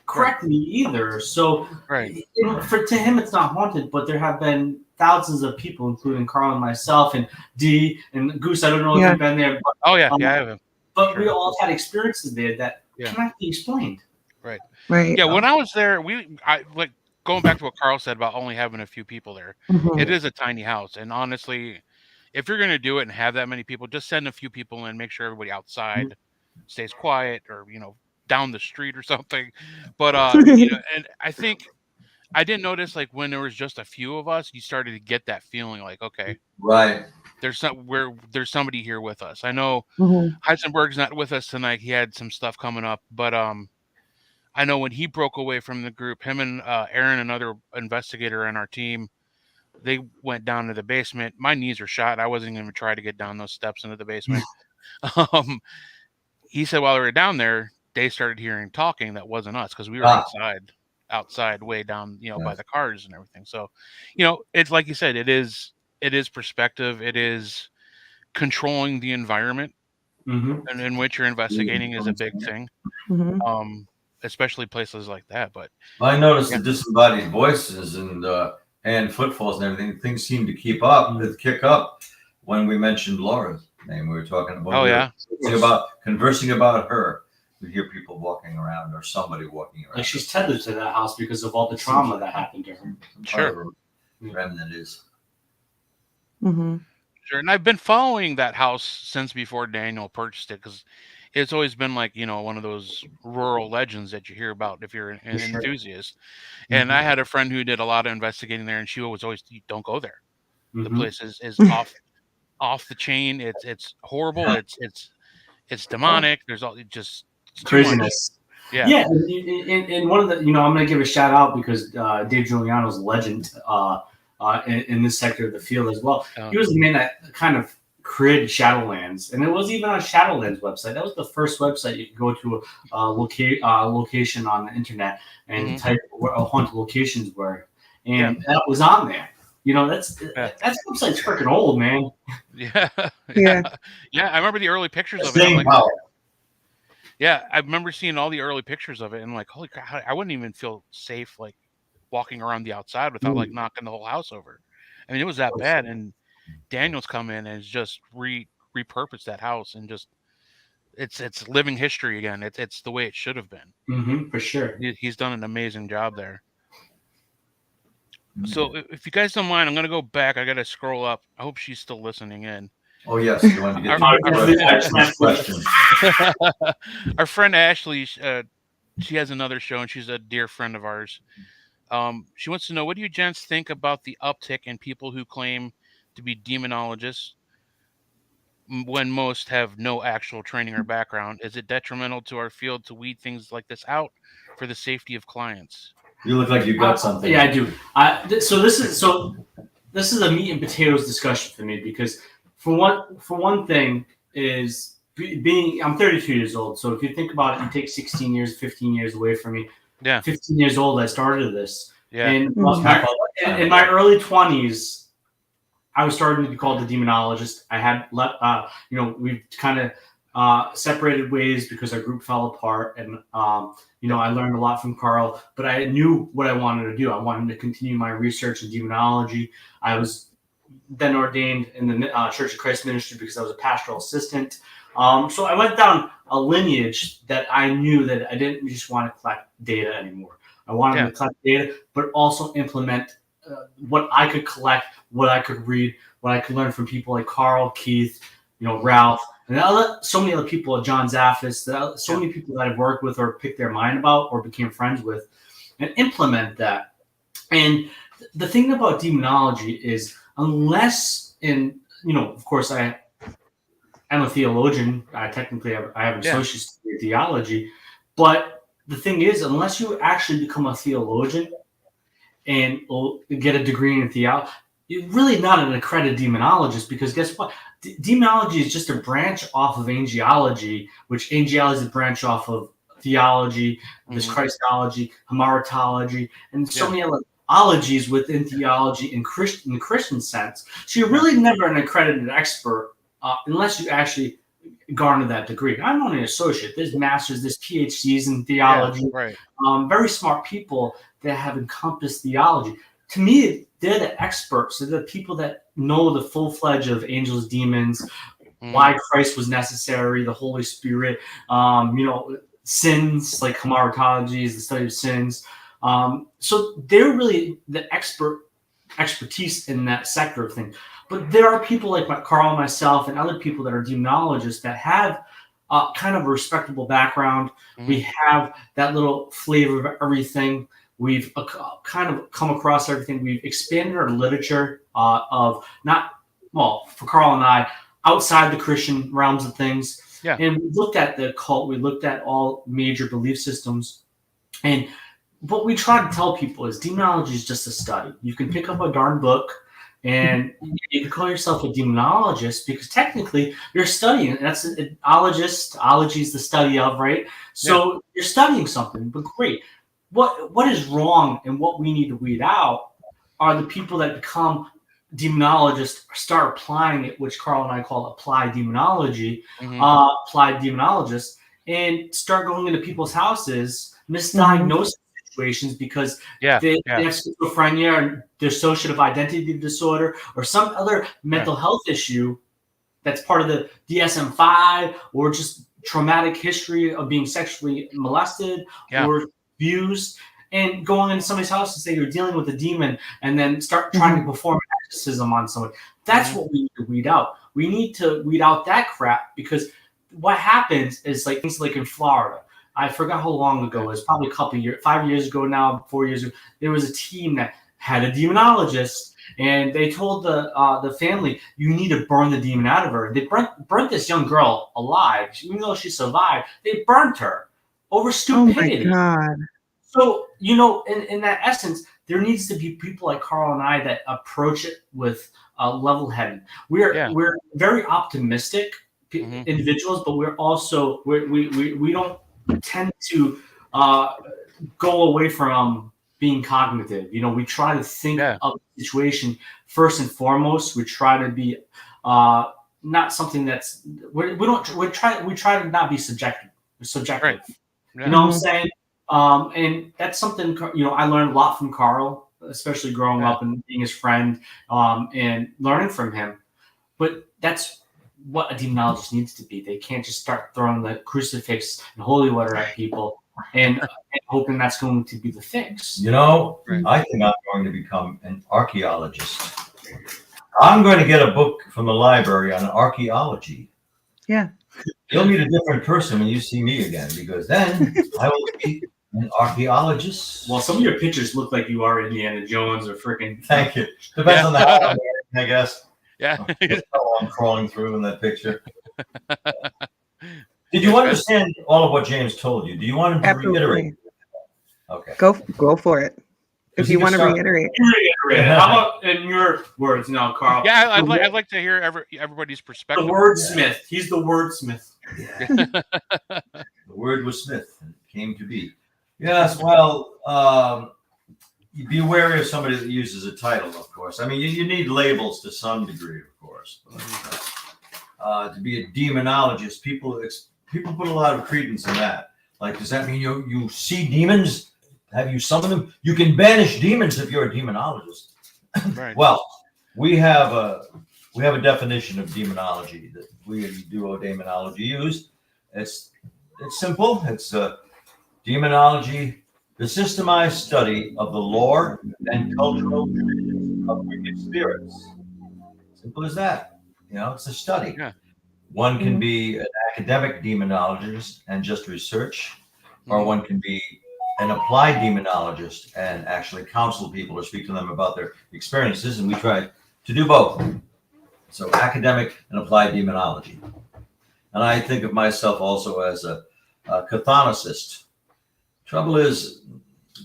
correctly either. So to him it's not haunted, but there have been thousands of people, including Carl and myself and Dee and Goose. I don't know if you've been there, but I have. But we all had experiences there that cannot be explained. Right. Yeah, when I was there, I like going back to what Carl said about only having a few people there. It is a tiny house, and honestly, if you're going to do it and have that many people, just send a few people in, make sure everybody outside stays quiet, or down the street or something. But and I think I didn't notice, like, when there was just a few of us, you started to get that feeling like, okay, right, there's somebody here with us. I know Mhm. Heisenberg's not with us tonight. He had some stuff coming up, but I know when he broke away from the group, him and Aaron, another investigator on our team, they went down to the basement. My knees are shot. I wasn't even trying to get down those steps into the basement. um, he said while they were down there, they started hearing talking that wasn't us because we were outside way down, by the cars and everything. So, it's like you said, it is perspective. It is controlling the environment and in which you're investigating is a big thing. Mhm. Especially places like that. But I noticed the disembodied voices and footfalls and everything. Things seem to kick up when we mentioned Laura's name. We were talking about conversing about her. We hear people walking around or somebody walking around. Like she's tethered to that house because of all the trauma that happened to her. Sure. Remnant is. Mm-hmm. Sure. And I've been following that house since before Daniel purchased it because it's always been like, one of those rural legends that you hear about if you're an enthusiast. And I had a friend who did a lot of investigating there, and she was always, don't go there. The place is off the chain. It's horrible. It's demonic. There's all just craziness. Yeah. And one of the, I'm going to give a shout out because Dave Giuliano's a legend in this sector of the field as well. He was the man that kind of created Shadowlands, and it wasn't even on Shadowlands website. That was the first website you could go to a location on the internet and type where haunted locations were, and that was on there. That website's freaking old, man. Yeah. I remember the early pictures of it. Yeah, I remember seeing all the early pictures of it, and like, holy crap, I wouldn't even feel safe like walking around the outside without like knocking the whole house over. I mean, it was that bad. And Daniel's come in and has just repurposed that house and just it's living history again. It's the way it should have been. For sure. He's done an amazing job there. So if you guys don't mind, I'm gonna go back. I gotta scroll up. I hope she's still listening in. Oh yes, you want to get to question. Our friend Ashley, she has another show, and she's a dear friend of ours. She wants to know, what do you gents think about the uptick in people who claim to be demonologists when most have no actual training or background? Is it detrimental to our field to weed things like this out for the safety of clients? You look like you got something. Yeah, I do. So this is a meat and potatoes discussion for me because for one thing is I'm 32 years old. So if you think about it, you take 16 years, 15 years away from me. Yeah. 15 years old, I started this. Yeah. And in my early 20s, I was starting to be called the demonologist. I had we've kind of separated ways because our group fell apart, and I learned a lot from Carl. But I knew what I wanted to do. I wanted to continue my research in demonology. I was then ordained in the Church of Christ ministry because I was a pastoral assistant. So I went down a lineage that I knew that I didn't just want to collect data anymore. I wanted to collect data, but also implement what I could collect, what I could read, what I could learn from people like Carl, Keith, Ralph, and so many other people, John Zaffis, so many people that I've worked with or picked their mind about or became friends with, and implement that. And the thing about demonology is, unless of course I'm a theologian. Technically, I have an associate's degree in theology. But the thing is, unless you actually become a theologian and get a degree in theology, you're really not an accredited demonologist, because guess what? Demonology is just a branch off of angelology, which angelology is a branch off of theology. There's Christology, Hamaratology, and so many other ologies within theology in the Christian sense. So you're really never an accredited expert unless you actually garner that degree. I'm only an associate. There's masters, there's PhDs in theology. Very smart people that have encompassed theology. To me, they're the experts. They're the people that know the full-fledged of angels, demons, why Christ was necessary, the Holy Spirit, sins, like Hamaratology is the study of sins. So they're really the expertise in that sector of things. But there are people like Carl, myself, and other people that are demonologists that have kind of a respectable background. We have that little flavor of everything. We've kind of come across everything. We've expanded our literature of not well, for Carl and I, outside the Christian realms of things. Yeah. And we looked at the occult. We looked at all major belief systems. And what we try to tell people is demonology is just a study. You can pick up a darn book and you can call yourself a demonologist because technically you're studying. That's an ologist. Ology is the study of, right? So you're studying something, but great. What is wrong and what we need to weed out are the people that become demonologists, start applying it, which Carl and I call applied demonology, applied demonologists, and start going into people's houses, misdiagnosing situations because they have schizophrenia or dissociative identity disorder or some other mental health issue that's part of the DSM-5 or just traumatic history of being sexually molested or abused, and going into somebody's house and say you're dealing with a demon and then start trying to perform exorcism on someone. That's what we need to weed out. We need to weed out that crap because what happens is like things like in Florida. I forgot how long ago it was, probably a couple of years, 5 years ago now, 4 years ago. There was a team that had a demonologist, and they told the family, "You need to burn the demon out of her." They burnt this young girl alive, even though she survived. They burnt her over stupidity. Oh my God. So in that essence, there needs to be people like Carl and I that approach it with level-headed. We're very optimistic individuals, but we're also we don't tend to go away from being cognitive. We try to think of the situation first and foremost. We try to be not something that's we try to not be subjective. Right. You know what I'm saying? And that's something I learned a lot from Carl, especially growing up and being his friend, and learning from him. But that's what a demonologist needs to be. They can't just start throwing the crucifix and holy water at people and hoping that's going to be the fix. I think I'm going to become an archaeologist. I'm going to get a book from the library on archaeology. Yeah. You'll meet a different person when you see me again, because then I will be an archaeologist. Well, some of your pictures look like you are Indiana Jones or freaking. Thank you. Depends on the hat I'm wearing, I guess. Yeah. I'm crawling through in that picture. Did you understand all of what James told you? Do you want him to reiterate? Okay. Go for it. If you want to reiterate. How about in your words now, Carl? Yeah, I'd like to hear everybody's perspective. The wordsmith. He's the wordsmith. Yeah. The word was Smith, and it came to be. Yes, well, be wary of somebody that uses a title, of course. I mean, you need labels to some degree, of course. But, to be a demonologist, people put a lot of credence in that. Like, does that mean you see demons? Have you summoned them? You can banish demons if you're a demonologist. Right. Well, we have a definition of demonology that we at Demonology use. It's simple. It's demonology, the systemized study of the lore and cultural traditions of wicked spirits. Simple as that. It's a study. Yeah. One can be an academic demonologist and just research, or one can be an applied demonologist and actually counsel people or speak to them about their experiences, and we try to do both. So academic and applied demonology. And I think of myself also as a cathonicist. Trouble is,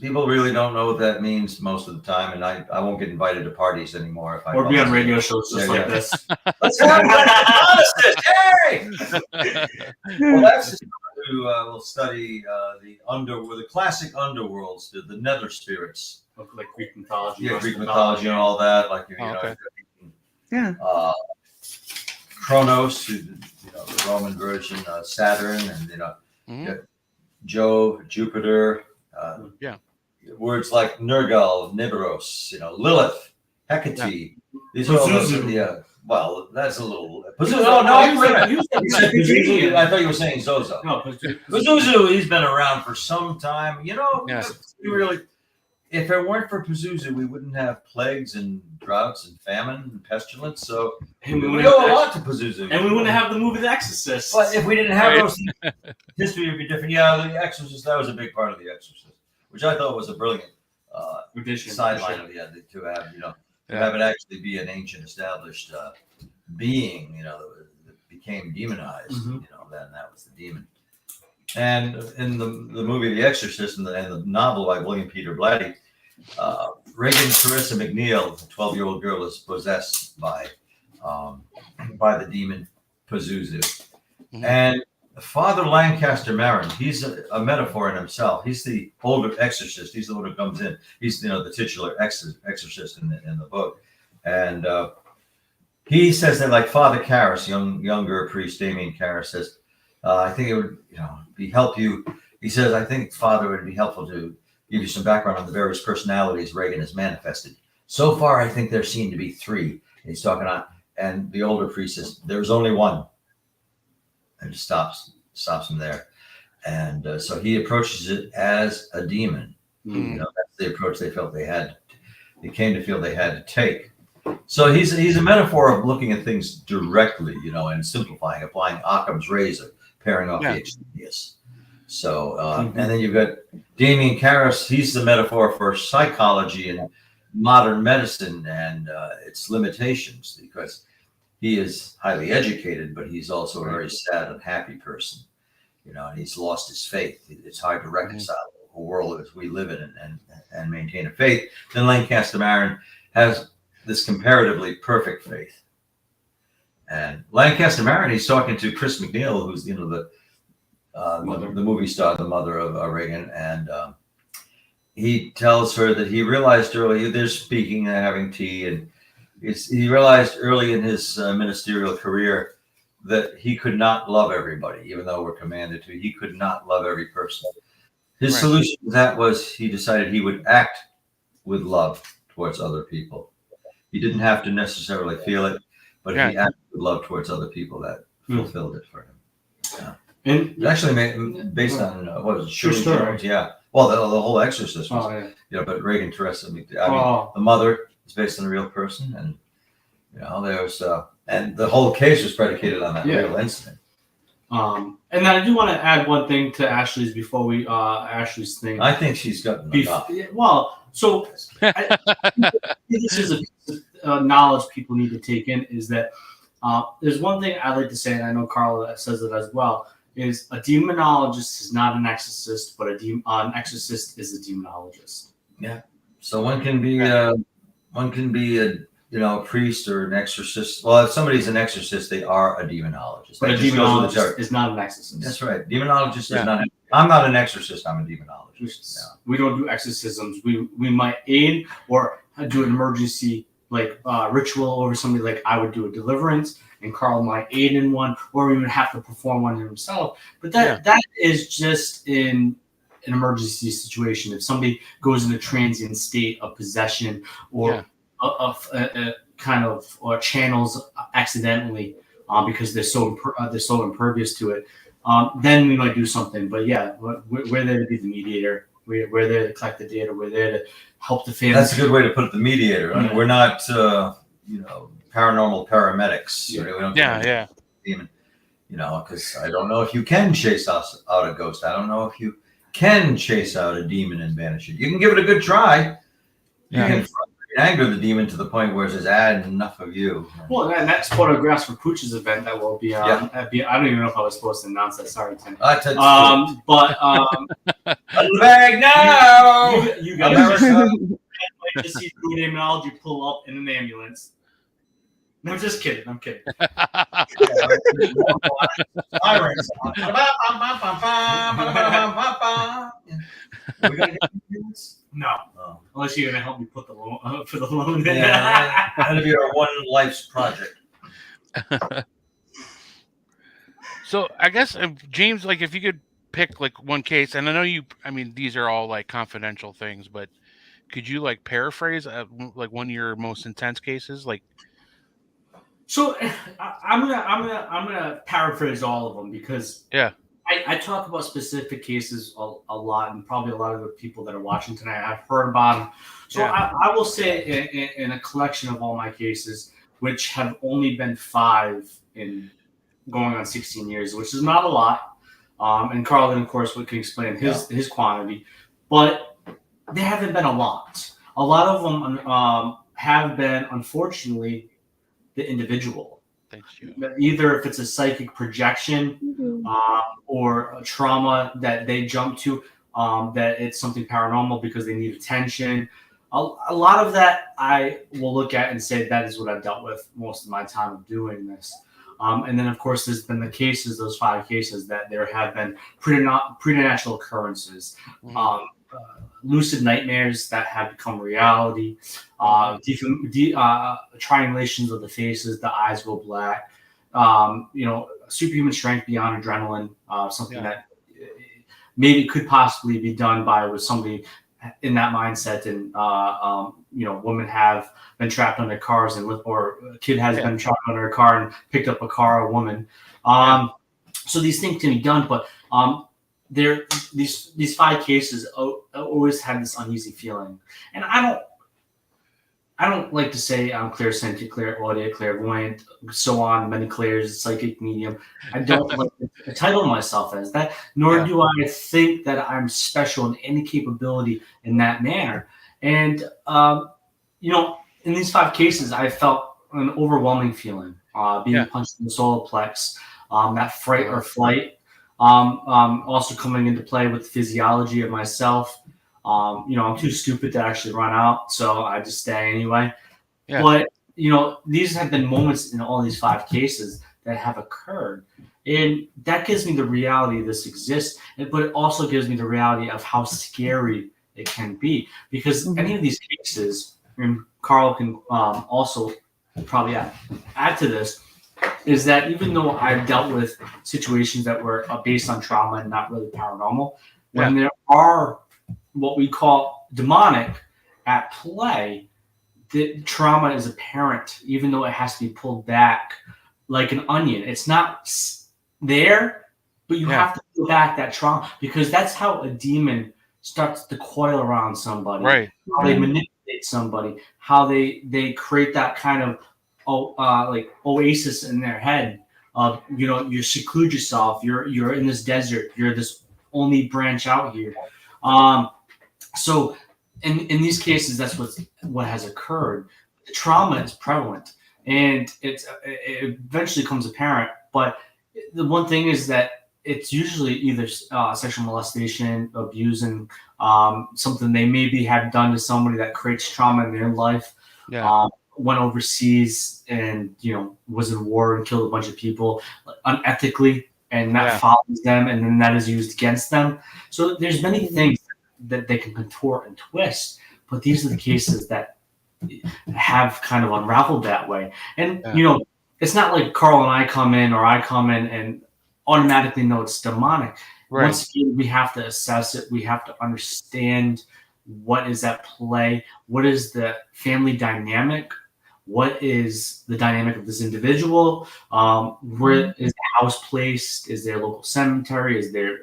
people really don't know what that means most of the time, and I won't get invited to parties anymore. Or be on radio shows just like this. Let's have a cathonicist! Hey! Well, that's just we'll study the classic underworlds, the nether spirits. Like Greek mythology. Yeah, Greek mythology and all that. Like, Kronos, the Roman version, Saturn, and, Jove, Jupiter. Words like Nergal, Nibiros, Lilith, Hecate. These are all those, well, that's a little. Pazuzu, I thought you were saying Zozo. No, Pazuzu, he's been around for some time. Really, if it weren't for Pazuzu, we wouldn't have plagues and droughts and famine and pestilence. So we owe a lot to Pazuzu. And we wouldn't have the movie The Exorcist. But if we didn't have those things, history would be different. Yeah, The Exorcist, that was a big part of The Exorcist, which I thought was a brilliant sideline of to have, to have it actually be an ancient established being, that became demonized. Then that was the demon. And in the movie The Exorcist and the novel by William Peter Blatty, Reagan Carissa McNeil, a 12-year-old girl, is possessed by the demon Pazuzu. And Father Lancaster Marin, he's a metaphor in himself. He's the older exorcist. He's the one who comes in. He's the titular exorcist in the book. And he says that, like Father Karras, younger priest Damien Karras, says, I think it would help you. He says, I think, Father, it would be helpful to give you some background on the various personalities Reagan has manifested. So far, I think there seem to be 3. And he's talking on, and the older priest says, there's only one. And just stops him there. And so he approaches it as a demon. That's the approach they felt they came to feel they had to take. So he's a metaphor of looking at things directly, and simplifying, applying Occam's razor, pairing off the extraneous. So, and then you've got Damien Karras. He's the metaphor for psychology and modern medicine and its limitations, because he is highly educated, but he's also a very sad and happy person, and he's lost his faith. It's hard to reconcile a world as we live in and maintain a faith. Then Lancaster Marin has this comparatively perfect faith. And Lancaster Marin, he's talking to Chris McNeil, who's the movie star, the mother of Reagan, and he tells her that he realized early, they're speaking and having tea, and he realized early in his ministerial career that he could not love everybody, even though we're commanded to. He could not love every person. His solution to that was he decided he would act with love towards other people. He didn't have to necessarily feel it, but he acted with love towards other people that fulfilled it for him. Yeah. And it's actually based on what was it? True story. Yeah. Well, the whole Exorcist was, but Reagan Teresa, the mother is based on a real person, and there's and the whole case was predicated on that real incident. And then I do want to add one thing to Ashley's before we Ashley's thing. I think she's gotten enough. Well, so this is a knowledge people need to take in, is that there's one thing I like to say, and I know Carl says it as well, is a demonologist is not an exorcist, but an exorcist is a demonologist. Yeah. So one can be a priest or an exorcist. Well, if somebody's an exorcist, they are a demonologist. But a demonologist is not an exorcist. That's right. Demonologist is not. I'm not an exorcist. I'm a demonologist. We don't do exorcisms. We might aid or do an emergency ritual over somebody. Like I would do a deliverance, and Carl might aid in one, or we would have to perform one himself. But that is just in an emergency situation. If somebody goes in a transient state of possession or kind of channels accidentally because they're so impervious to it, then we might do something. But we're there to be the mediator. We're there to collect the data. We're there to help the family. That's a good way to put it, the mediator. I mean, we're not paranormal paramedics. We don't demon, because I don't know if you can chase out a ghost. I don't know if you can chase out a demon and banish it. You can give it a good try. You can anger the demon to the point where it says, enough of you. Well, and that's Photographs for Pooch's event that will be on. I don't even know if I was supposed to announce that. Sorry, Tim. But the bag now. You guys just see the demonology pull up in an ambulance. No, I'm just kidding. I'm kidding. No. Oh. Unless you're gonna help me put the loan in. Yeah, that'll be our one life's project. So I guess James, if you could pick one case, and I know these are all confidential things, but could you paraphrase one of your most intense cases? So I'm gonna paraphrase all of them, because I talk about specific cases a lot, and probably a lot of the people that are watching tonight have heard about them. So I will say in a collection of all my cases, which have only been 5 in going on 16 years, which is not a lot. And Carlin, of course, can explain his quantity, but there haven't been a lot. A lot of them have been, unfortunately, the individual. Thank you. Either if it's a psychic projection or a trauma that they jump to, that it's something paranormal because they need attention. A lot of that I will look at and say that is what I've dealt with most of my time of doing this. And then, of course, there's been the cases, those 5 cases, that there have been preternatural occurrences, lucid nightmares that have become reality, triangulations of the faces, the eyes go black, superhuman strength beyond adrenaline, something that maybe could possibly be done with somebody in that mindset. And women have been trapped under cars, or a kid has been trapped under a car and picked up a car, a woman. So these things can be done, but these 5 cases always had this uneasy feeling. And I don't like to say I'm clairsentient, clairaudient, clairvoyant, so on, many clairs, psychic, medium. I don't like to title myself as that, nor do I think that I'm special in any capability in that manner. And, in these 5 cases, I felt an overwhelming feeling, being punched in the solar plex, that fright or flight, also coming into play with the physiology of myself. I'm too stupid to actually run out, so I just stay anyway. Yeah. But, these have been moments in all these 5 cases that have occurred. And that gives me the reality this exists, but it also gives me the reality of how scary it can be. Because any of these cases, and Carl can also probably add to this, is that even though I've dealt with situations that were based on trauma and not really paranormal, when there are what we call demonic at play, the trauma is apparent, even though it has to be pulled back like an onion. It's not there, but you have to pull back that trauma, because that's how a demon starts to coil around somebody. Right. How they manipulate somebody, how they create that kind of like oasis in their head of, you seclude yourself, you're in this desert, you're this only branch out here. So in these cases, that's what has occurred. The trauma is prevalent, and it eventually becomes apparent. But the one thing is that it's usually either sexual molestation, abuse, and something they maybe have done to somebody that creates trauma in their life. Went overseas and was in war and killed a bunch of people unethically, and that follows them, and then that is used against them. So there's many things that they can contort and twist, but these are the cases that have kind of unraveled that way. And it's not like Carl and I come in and automatically know it's demonic. Once again, we have to assess it. We have to understand what is at play, what is the family dynamic, what is the dynamic of this individual, where is the house placed, is there a local cemetery, is there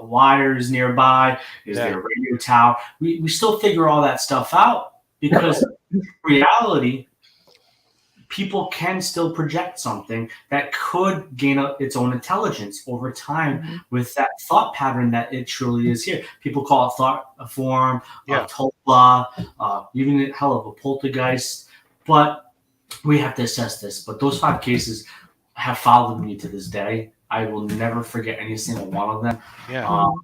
wires nearby, is there a radio tower. We still figure all that stuff out, because in reality, people can still project something that could gain its own intelligence over time with that thought pattern that it truly is here. People call it thought form, tulpa, even the hell of a poltergeist. But we have to assess this. But those 5 cases have followed me to this day. I will never forget any single one of them. I'm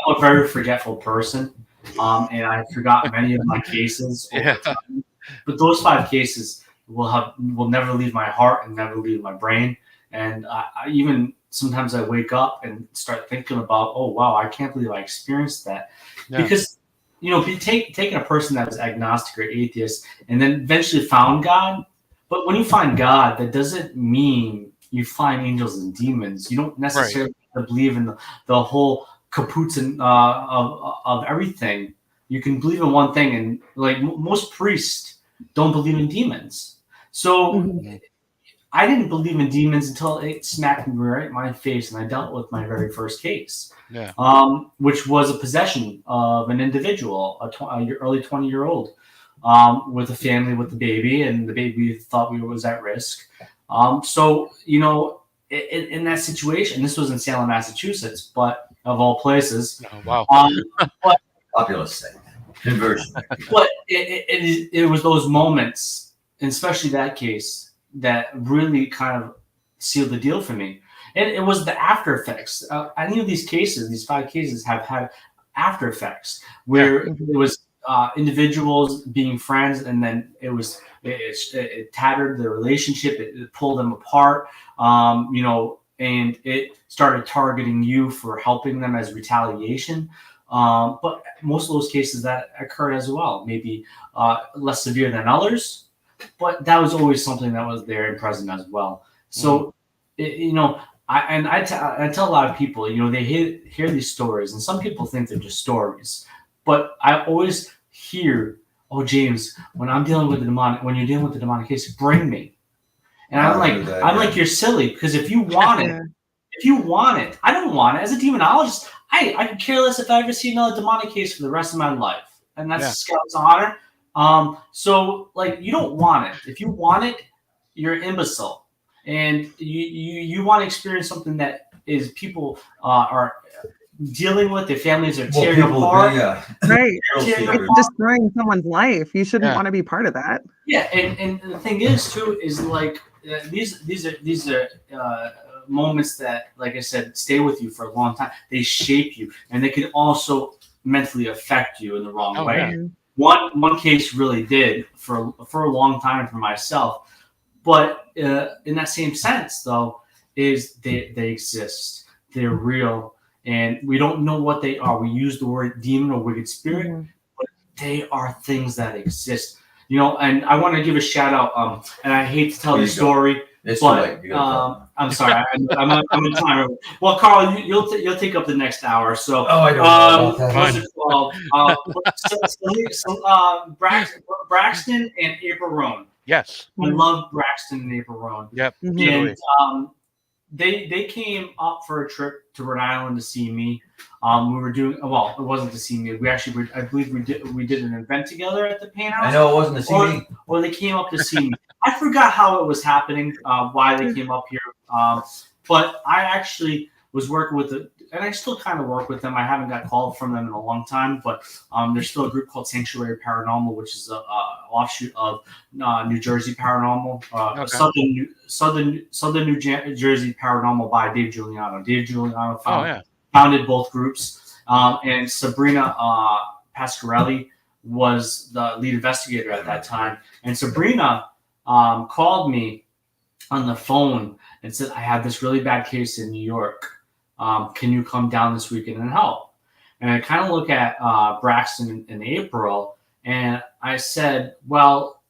a very forgetful person, and I forgot many of my cases over time. But those 5 cases will never leave my heart and never leave my brain. And I even sometimes I wake up and start thinking about, oh wow, I can't believe I experienced that. Because taking a person that was agnostic or atheist and then eventually found God. But when you find God, that doesn't mean you find angels and demons. You don't necessarily have to believe in the whole caboose of everything. You can believe in one thing, and like most priests don't believe in demons. So I didn't believe in demons until it smacked me right in my face, and I dealt with my very first case, which was a possession of an individual, early 20-year-old, with a family with a baby, and the baby thought we was at risk. So, in that situation, this was in Salem, Massachusetts, but of all places. Oh, wow. But Populous state. Conversion. But it was those moments, and especially that case, that really kind of sealed the deal for me. And it was the after effects. Any of these cases, these 5 cases, have had after effects where it was individuals being friends, and then it tattered the relationship, it pulled them apart, and it started targeting you for helping them as retaliation. But most of those cases that occurred as well, maybe less severe than others, but that was always something that was there and present as well. So, I tell a lot of people, they hear these stories, and some people think they're just stories, but I always hear, "Oh, James, when you're dealing with the demonic case, bring me." And I'm like, "You're silly, because if you want it, I don't want it. As a demonologist, I could care less if I ever see another demonic case for the rest of my life, and that's a Scout's honor." So you don't want it. If you want it, you're an imbecile, and you want to experience something that is people are dealing with, their families are tearing apart. Right. Destroying someone's life. You shouldn't want to be part of that. Yeah, and the thing is too is these are moments that, like I said, stay with you for a long time. They shape you, and they can also mentally affect you in the wrong way. Yeah. One case really did for a long time for myself, but in that same sense, though, is they exist. They're real, and we don't know what they are. We use the word demon or wicked spirit, but they are things that exist. And I want to give a shout out. And I hate to tell the story, but I'm sorry, I'm a timer. Well, Carl, you'll take up the next hour. So, I don't know about that. Braxton and April Roan. Yes. I love Braxton and April Roan. Yep. And they came up for a trip to Rhode Island to see me. We were doing it wasn't to see me. I believe we did an event together at the Paint House. I know it wasn't to see me. Or they came up to see me. I forgot how it was happening, why they came up here. But I actually was working with and I still kind of work with them. I haven't got called from them in a long time, but there's still a group called Sanctuary Paranormal, which is an offshoot of New Jersey Paranormal, Southern New Jersey Paranormal by Dave Giuliano. Dave Giuliano founded both groups, and Sabrina Pasquarelli was the lead investigator at that time. And Sabrina called me on the phone and said, "I have this really bad case in New York. Can you come down this weekend and help?" And I kind of look at Braxton in April, and I said, "Well,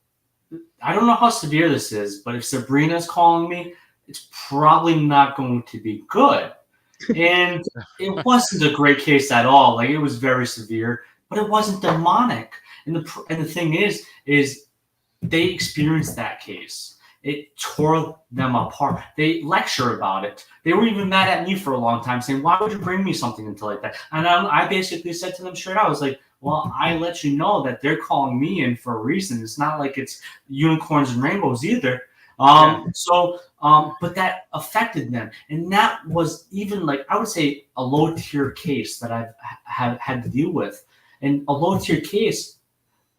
I don't know how severe this is, but if Sabrina's calling me, it's probably not going to be good." And it wasn't a great case at all. It was very severe, but it wasn't demonic. And the thing is they experienced that case. It tore them apart. They lecture about it. They were even mad at me for a long time, saying, "Why would you bring me something until like that?" And I basically said to them straight out, I was like, "Well, I let you know that they're calling me in for a reason. It's not like it's unicorns and rainbows either." But that affected them. And that was even I would say a low tier case that I've had to deal with. And a low tier case,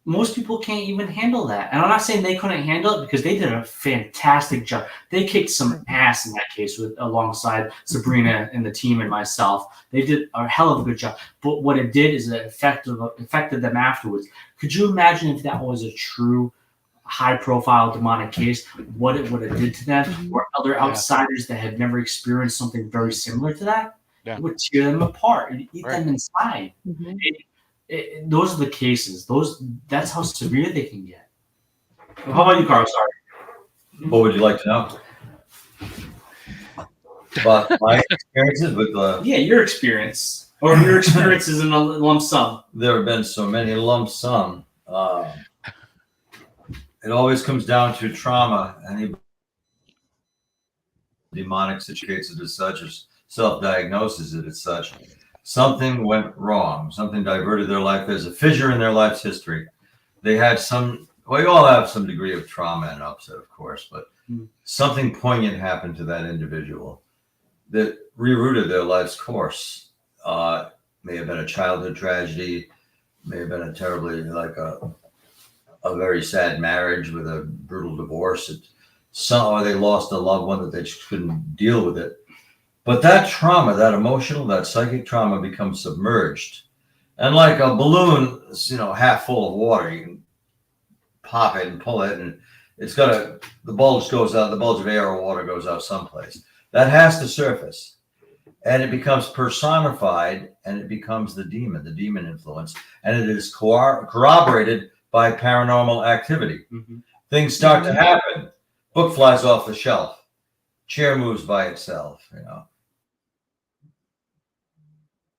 most people can't even handle that. And I'm not saying they couldn't handle it, because they did a fantastic job. They kicked some ass in that case alongside Sabrina and the team and myself. They did a hell of a good job. But what it did is it affected them afterwards. Could you imagine if that was a true high-profile demonic case, what it would have did to them, or other outsiders that had never experienced something very similar to that? It would tear them apart and eat them inside. Those are the cases. That's how severe they can get. How about you, Carl? Sorry. What would you like to know? About my experiences with your experience, or your experiences in a lump sum. There have been so many lump sum. It always comes down to trauma. Any demonic situations as such, as self-diagnoses it as such. Something went wrong. Something diverted their life. There's a fissure in their life's history. They had we all have some degree of trauma and upset, of course, but something poignant happened to that individual that rerouted their life's course. May have been a childhood tragedy, may have been a terribly a very sad marriage with a brutal divorce. Or they lost a loved one that they just couldn't deal with it. But that trauma, that emotional, that psychic trauma becomes submerged. And like a balloon, half full of water, you can pop it and pull it, and the bulge goes out, the bulge of air or water goes out someplace. That has to surface. And it becomes personified, and it becomes the demon influence. And it is corroborated by paranormal activity. Mm-hmm. Things start to happen. Book flies off the shelf. Chair moves by itself,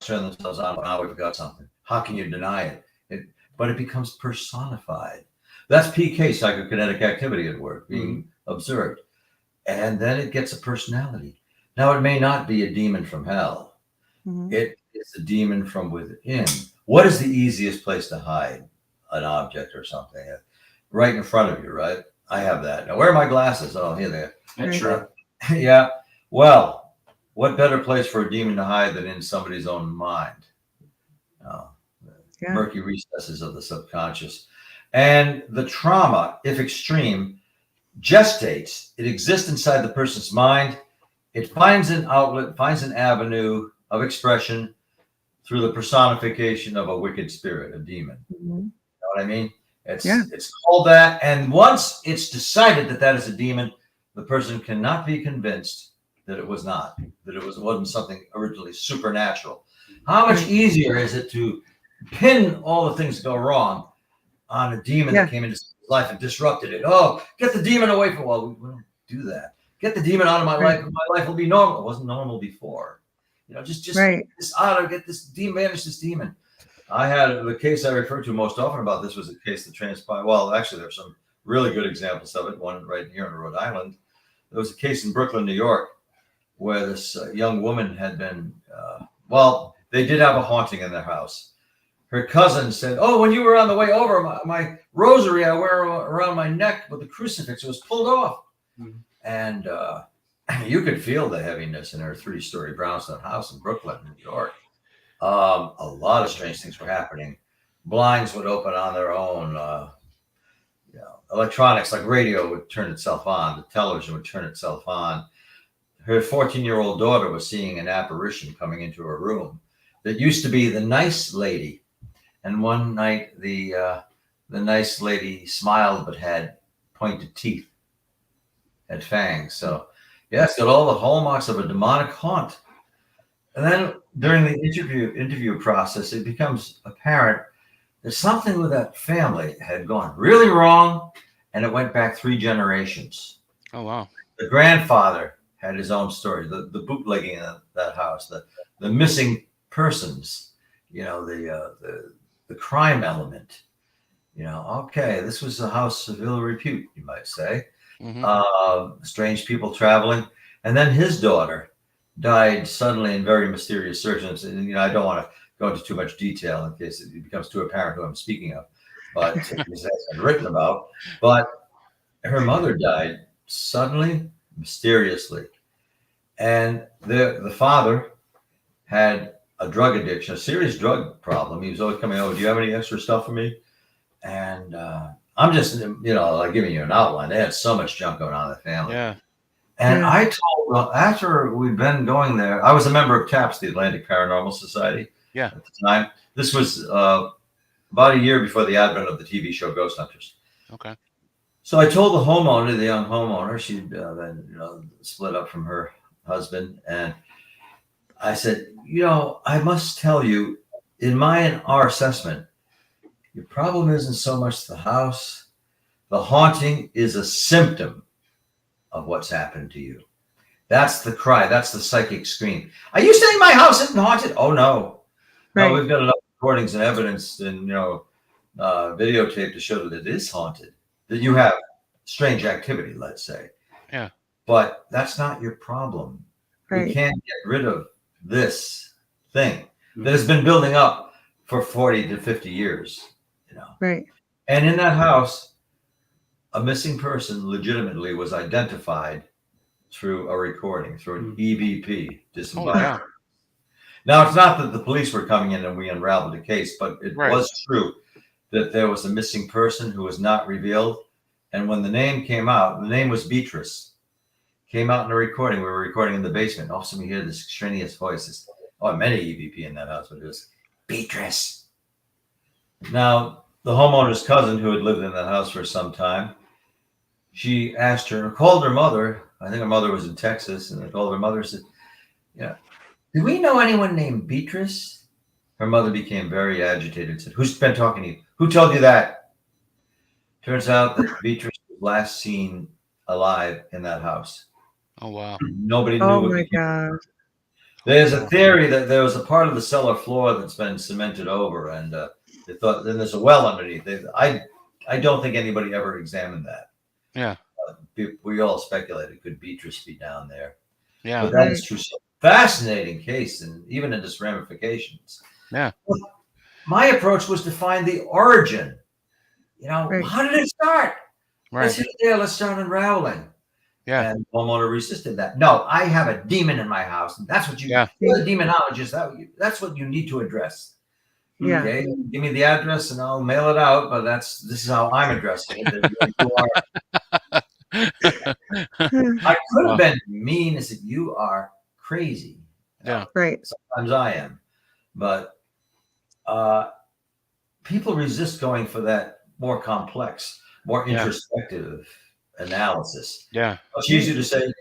Turn themselves on. Now we've got something. How can you deny it? But it becomes personified. That's PK, psychokinetic activity at work, being observed. And then it gets a personality. Now, it may not be a demon from hell. Mm-hmm. It is a demon from within. What is the easiest place to hide an object or something? Right in front of you, right? I have that. Now, where are my glasses? Oh, here they are. That's true. Yeah. Well, what better place for a demon to hide than in somebody's own mind? Murky recesses of the subconscious. And the trauma, if extreme, gestates. It exists inside the person's mind. It finds an outlet, finds an avenue of expression through the personification of a wicked spirit, a demon. Mm-hmm. You know what I mean? It's called that. And once it's decided that that is a demon, the person cannot be convinced that it was not, that it wasn't something originally supernatural. How much easier is it to pin all the things that go wrong on a demon that came into his life and disrupted it? Oh, get the demon away from, well, we don't do that. Get the demon out of my life, and my life will be normal. It wasn't normal before. Just this out of get this demon, banish this demon. I had the case I refer to most often about this was a case that transpired. Well, actually, there's some really good examples of it. One right here in Rhode Island. There was a case in Brooklyn, New York, where this young woman had been, they did have a haunting in their house. Her cousin said, oh, when you were on the way over, my rosary I wear around my neck with the crucifix was pulled off. Mm-hmm. And you could feel the heaviness in her 3-story brownstone house in Brooklyn, New York. A lot of strange things were happening. Blinds would open on their own. Electronics like radio would turn itself on. The television would turn itself on. Her 14-year-old daughter was seeing an apparition coming into her room that used to be the nice lady. And one night, the nice lady smiled but had pointed teeth. Had fangs. So, it's got all the hallmarks of a demonic haunt. And then during the interview process, it becomes apparent that something with that family had gone really wrong, and it went back 3 generations. Oh, wow. The grandfather had his own story, the bootlegging of that house, the missing persons, the crime element. This was a house of ill repute, you might say. Mm-hmm. Strange people traveling. And then his daughter died suddenly in very mysterious circumstances. And, I don't want to go into too much detail in case it becomes too apparent who I'm speaking of, but it's been written about. But her mother died suddenly, mysteriously. And the father had a drug addiction, a serious drug problem. He was always coming over, do you have any extra stuff for me? And I'm just, like giving you an outline. They had so much junk going on in the family. Yeah. And I told, after we'd been going there, I was a member of TAPS, the Atlantic Paranormal Society. Yeah. At the time. This was about a year before the advent of the TV show Ghost Hunters. Okay. So I told the homeowner, the young homeowner, she'd then split up from her husband. And I said, I must tell you, in our assessment, your problem isn't so much the house. The haunting is a symptom of what's happened to you. That's the cry. That's the psychic scream. Are you saying my house isn't haunted? Oh, no. Right. No, we've got enough recordings and evidence and, videotape to show that it is haunted, that you have strange activity, let's say. Yeah. But that's not your problem. Right. You can't get rid of this thing that has been building up for 40 to 50 years. Right. And in that house, a missing person legitimately was identified through a recording, through an EVP, disembodied. Oh, yeah. Now, it's not that the police were coming in and we unraveled the case, but it was true. that there was a missing person who was not revealed. And when the name came out, the name was Beatrice. Came out in the recording. We were recording in the basement. All of a sudden, we hear this extraneous voice. Many EVP in that house, but it was Beatrice. Now, the homeowner's cousin, who had lived in that house for some time, she asked her, called her mother. I think her mother was in Texas, and they called her mother and said, "Yeah, do we know anyone named Beatrice?" Her mother became very agitated and said, "Who's been talking to you? Who told you that?" Turns out that Beatrice was last seen alive in that house. Oh, wow. Nobody knew. Oh my God. There's a theory that there was a part of the cellar floor that's been cemented over, and they thought then there's a well underneath. I don't think anybody ever examined that. Yeah. We all speculated, could Beatrice be down there? Yeah. But that is true. So fascinating case, and even in its ramifications. Yeah. My approach was to find the origin. Right. How did it start? Right. Let's hit it there. Let's start unraveling. Yeah. And the homeowner resisted that. No, I have a demon in my house, and that's what Yeah. you're a demonologist. That's what you need to address. Yeah. Okay, give me the address and I'll mail it out. But this is how I'm addressing it. I could have been mean and said, "You are crazy." Yeah. Right. Sometimes I am, but people resist going for that more complex, more introspective analysis. Yeah. It's easier to say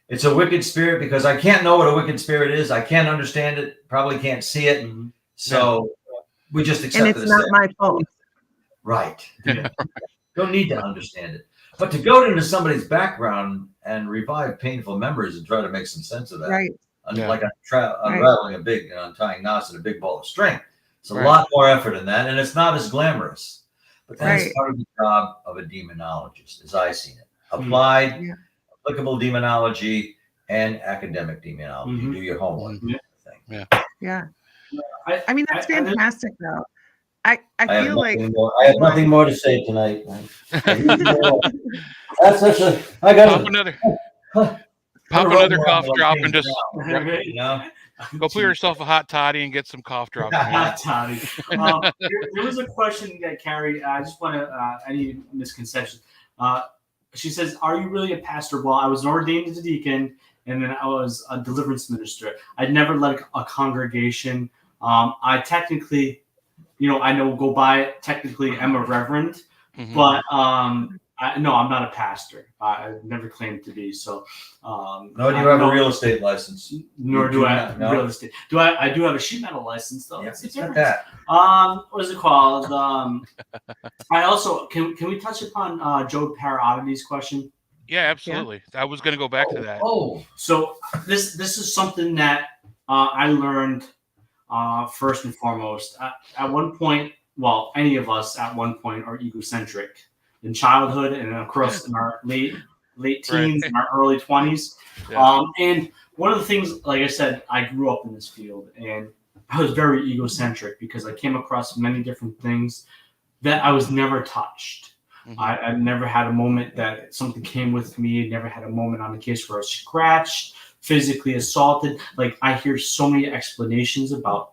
it's a wicked spirit because I can't know what a wicked spirit is. I can't understand it. Probably can't see it. Mhm. So we just accept And it. it's not my fault. Right. Don't need to understand it. But to go into somebody's background and revive painful memories and try to make some sense of that, Right. like unraveling a big, untying knots in a big ball of string. It's a lot more effort in that, and it's not as glamorous. But that's part of the job of a demonologist, as I've seen it. Applied, applicable demonology, and academic demonology. Mhm. Do your homework. Yeah. I mean, that's fantastic, though. I feel like I have nothing more to say tonight. That's such a. I got pop another cough drop and just Go pour yourself a hot toddy and get some cough drops. Hot toddy. There was a question that Carrie. I just want to any misconceptions. She says, "Are you really a pastor?" Well, I was ordained as a deacon, and then I was a deliverance minister. I'd never led a congregation. I technically, I know go by it. Technically, I'm a reverend, but no, I'm not a pastor. I never claimed to be. So, nor do you have a real estate license. Nor do I have real estate. I do have a sheet metal license, though. Yeah, it's not that. What is it called? I also can we touch upon Joe Paradotti's question? Yeah, absolutely. I was going to go back to that. So this is something that I learned first and foremost. At one point, well, any of us at one point are egocentric in childhood and of course in our late teens and our early 20s. And one of the things, like I said, I grew up in this field and I was very egocentric because I came across many different things that I was never touched. I never had a moment that something came with me. I never had a moment on the case where I was scratched, physically assaulted. Like I hear so many explanations about.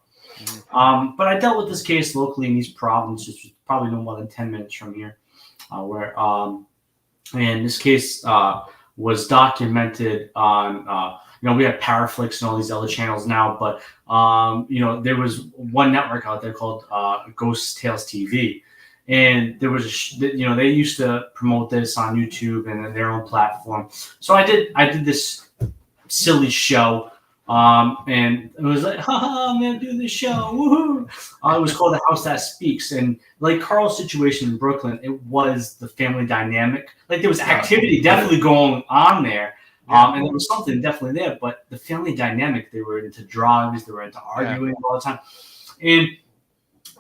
But I dealt with this case locally in East Providence, which was probably no more than 10 minutes from here. And this case was documented on, we have Paraflix and all these other channels now, but, there was one network out there called Ghost Tales TV. And there was, they used to promote this on YouTube and their own platform. So I did this silly show. And it was like, I'm going to do this show. Woohoo! It was called The House That Speaks. And like Carl's situation in Brooklyn, it was the family dynamic. Like there was activity definitely going on there. And there was something definitely there, but the family dynamic, they were into drugs, they were into arguing all the time. And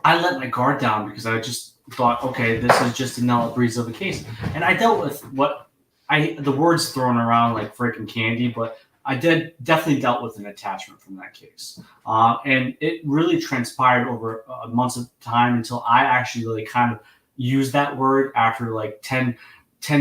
I let my guard down because I just thought, okay, this is just a Nella Breeze of a case. And I dealt with the words thrown around like freaking candy, but I definitely dealt with an attachment from that case. And it really transpired over months of time until I actually like kind of used that word after like 10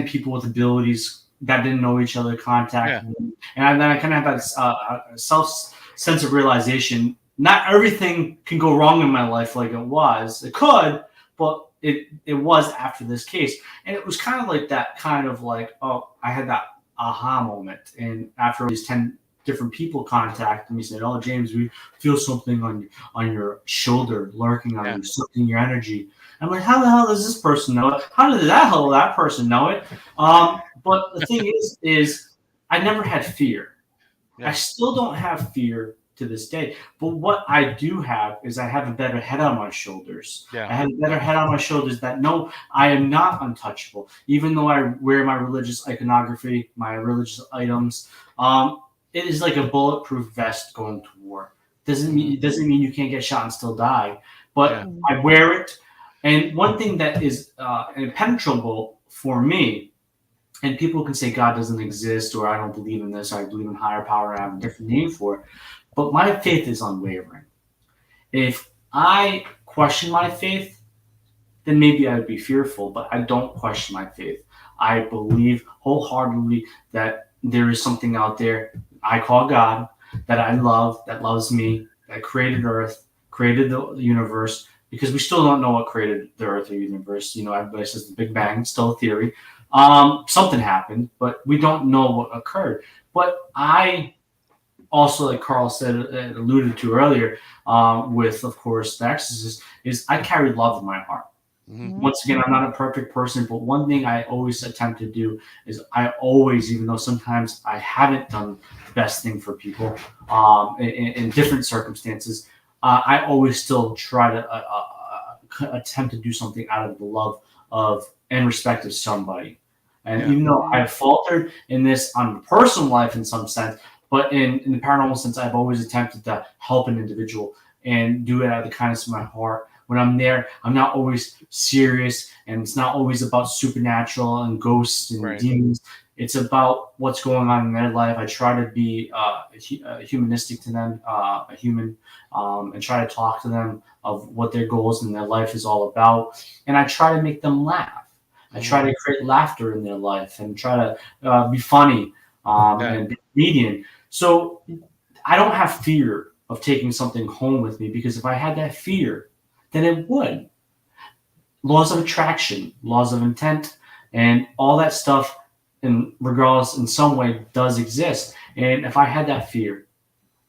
people with abilities that didn't know each other contacted me. And then I kind of had that sense of realization. Not everything can go wrong in my life like it was. It could, but it was after this case, and it was kind of like that, kind of like, oh, I had that aha moment, and after these 10 different people contacted me, said, "Oh, James, we feel something on your shoulder, lurking on you, sucking your energy." I'm like, how the hell does this person know it? How did that person know it? But the thing is I never had fear. I still don't have fear to this day. But what I do have is I have a better head on my shoulders. Yeah. I have a better head on my shoulders that no, I am not untouchable. Even though I wear my religious iconography, my religious items, it is like a bulletproof vest going to war. It doesn't mean you can't get shot and still die. But I wear it. And one thing that is impenetrable for me, and people can say God doesn't exist, or I don't believe in this, or I believe in higher power, and I have a different name for it, but my faith is unwavering. If I question my faith, then maybe I would be fearful, but I don't question my faith. I believe wholeheartedly that there is something out there I call God, that I love, that loves me, that created Earth, created the universe, because we still don't know what created the Earth or universe. You know, everybody says the Big Bang, it's still a theory. Something happened, but we don't know what occurred. But I also, like Carl said, alluded to earlier, with, of course, The Exorcist, is I carry love in my heart. Mm-hmm. Once again, I'm not a perfect person, but one thing I always attempt to do is I always, even though sometimes I haven't done the best thing for people in different circumstances, I always still try to attempt to do something out of the love of and respect of somebody. And even though I've faltered in this on the personal life in some sense, but in the paranormal sense, I've always attempted to help an individual and do it out of the kindness of my heart. When I'm there, I'm not always serious, and it's not always about supernatural and ghosts and demons. It's about what's going on in their life. I try to be humanistic to them, a human, and try to talk to them of what their goals in their life is all about. And I try to make them laugh. I try to create laughter in their life and try to be funny and be comedian. So I don't have fear of taking something home with me, because if I had that fear, then it would. Laws of attraction, laws of intent, and all that stuff, and regardless, in some way, does exist. And if I had that fear,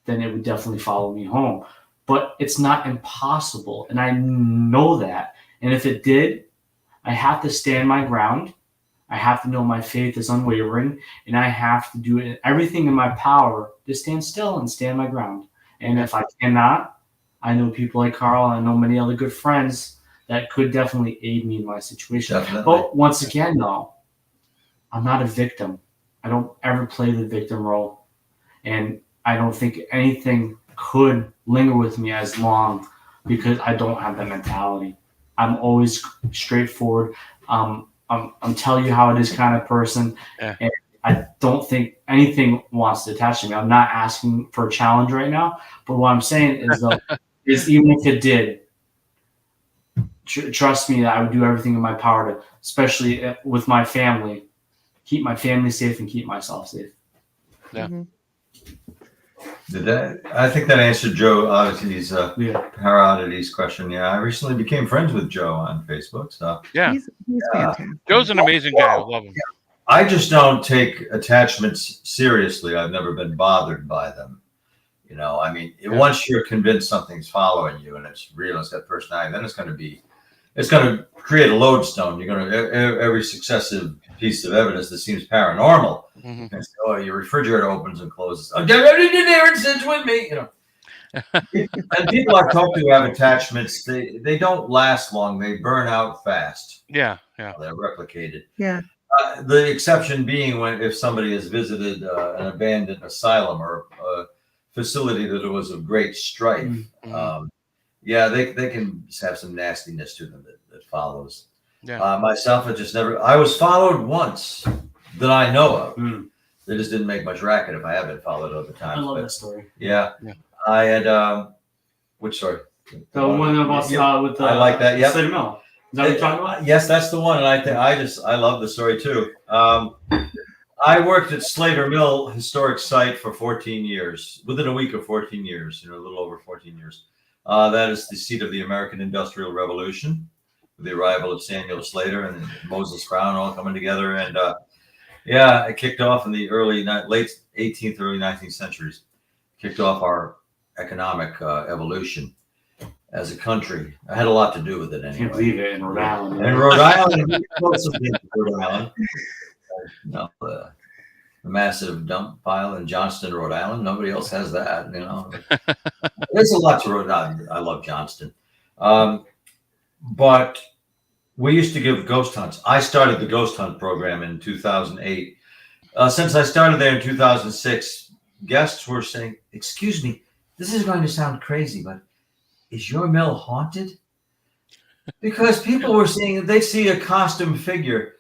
then it would definitely follow me home. But it's not impossible, and I know that. And if it did, I have to stand my ground. I have to know my faith is unwavering, and I have to do everything in my power to stand still and stand my ground. And if I cannot, I know people like Carl, and I know many other good friends that could definitely aid me in my situation. Definitely. But once again, though, I'm not a victim. I don't ever play the victim role. And I don't think anything could linger with me as long, because I don't have that mentality. I'm always straightforward. I'm telling you how it is kind of person. Yeah. And I don't think anything wants to attach to me. I'm not asking for a challenge right now. But what I'm saying is, though, is even if it did, trust me that I would do everything in my power to, especially with my family, keep my family safe and keep myself safe. Yeah. Mm-hmm. I think that answered Joe Oddity's Oddity's question. Yeah, I recently became friends with Joe on Facebook. So he's fantastic. Joe's an amazing guy. I love him. I just don't take attachments seriously. I've never been bothered by them. You know, I mean, once you're convinced something's following you and it's real, it's got personality, then it's going to create a lodestone. You're going to every successive piece of evidence that seems paranormal. Mm-hmm. And so, oh, your refrigerator opens and closes. Oh, Darren sits with me. You know, and people I've talked to have attachments. They don't last long. They burn out fast. Yeah. They're replicated. Yeah. The exception being if somebody has visited an abandoned asylum or a facility that was of great strife. Mm-hmm. They can have some nastiness to them that follows. Yeah. Myself, I was followed once that I know of. They just didn't make much racket if I have been followed other times. I love that story. Yeah. I had, which story? The one about with the, I like that. Yeah. Slater Mill. Is that what you're talking about? Yes, that's the one. And I love the story too. I worked at Slater Mill historic site for 14 years, within a week of 14 years, a little over 14 years. That is the seat of the American Industrial Revolution. with the arrival of Samuel Slater and Moses Brown all coming together. And yeah, it kicked off in the late 18th, early 19th centuries. Kicked off our economic evolution as a country. I had a lot to do with it anyway. Can't believe it, in Rhode Island. And Rhode Island, Rhode Island. No, the massive dump pile in Johnston, Rhode Island. Nobody else has that, you know. There's a lot to Rhode Island. I love Johnston. But we used to give ghost hunts. I started the ghost hunt program in 2008. Since I started there in 2006, guests were saying, "Excuse me, this is going to sound crazy, but is your mill haunted?" Because people were seeing, they'd see a costume figure,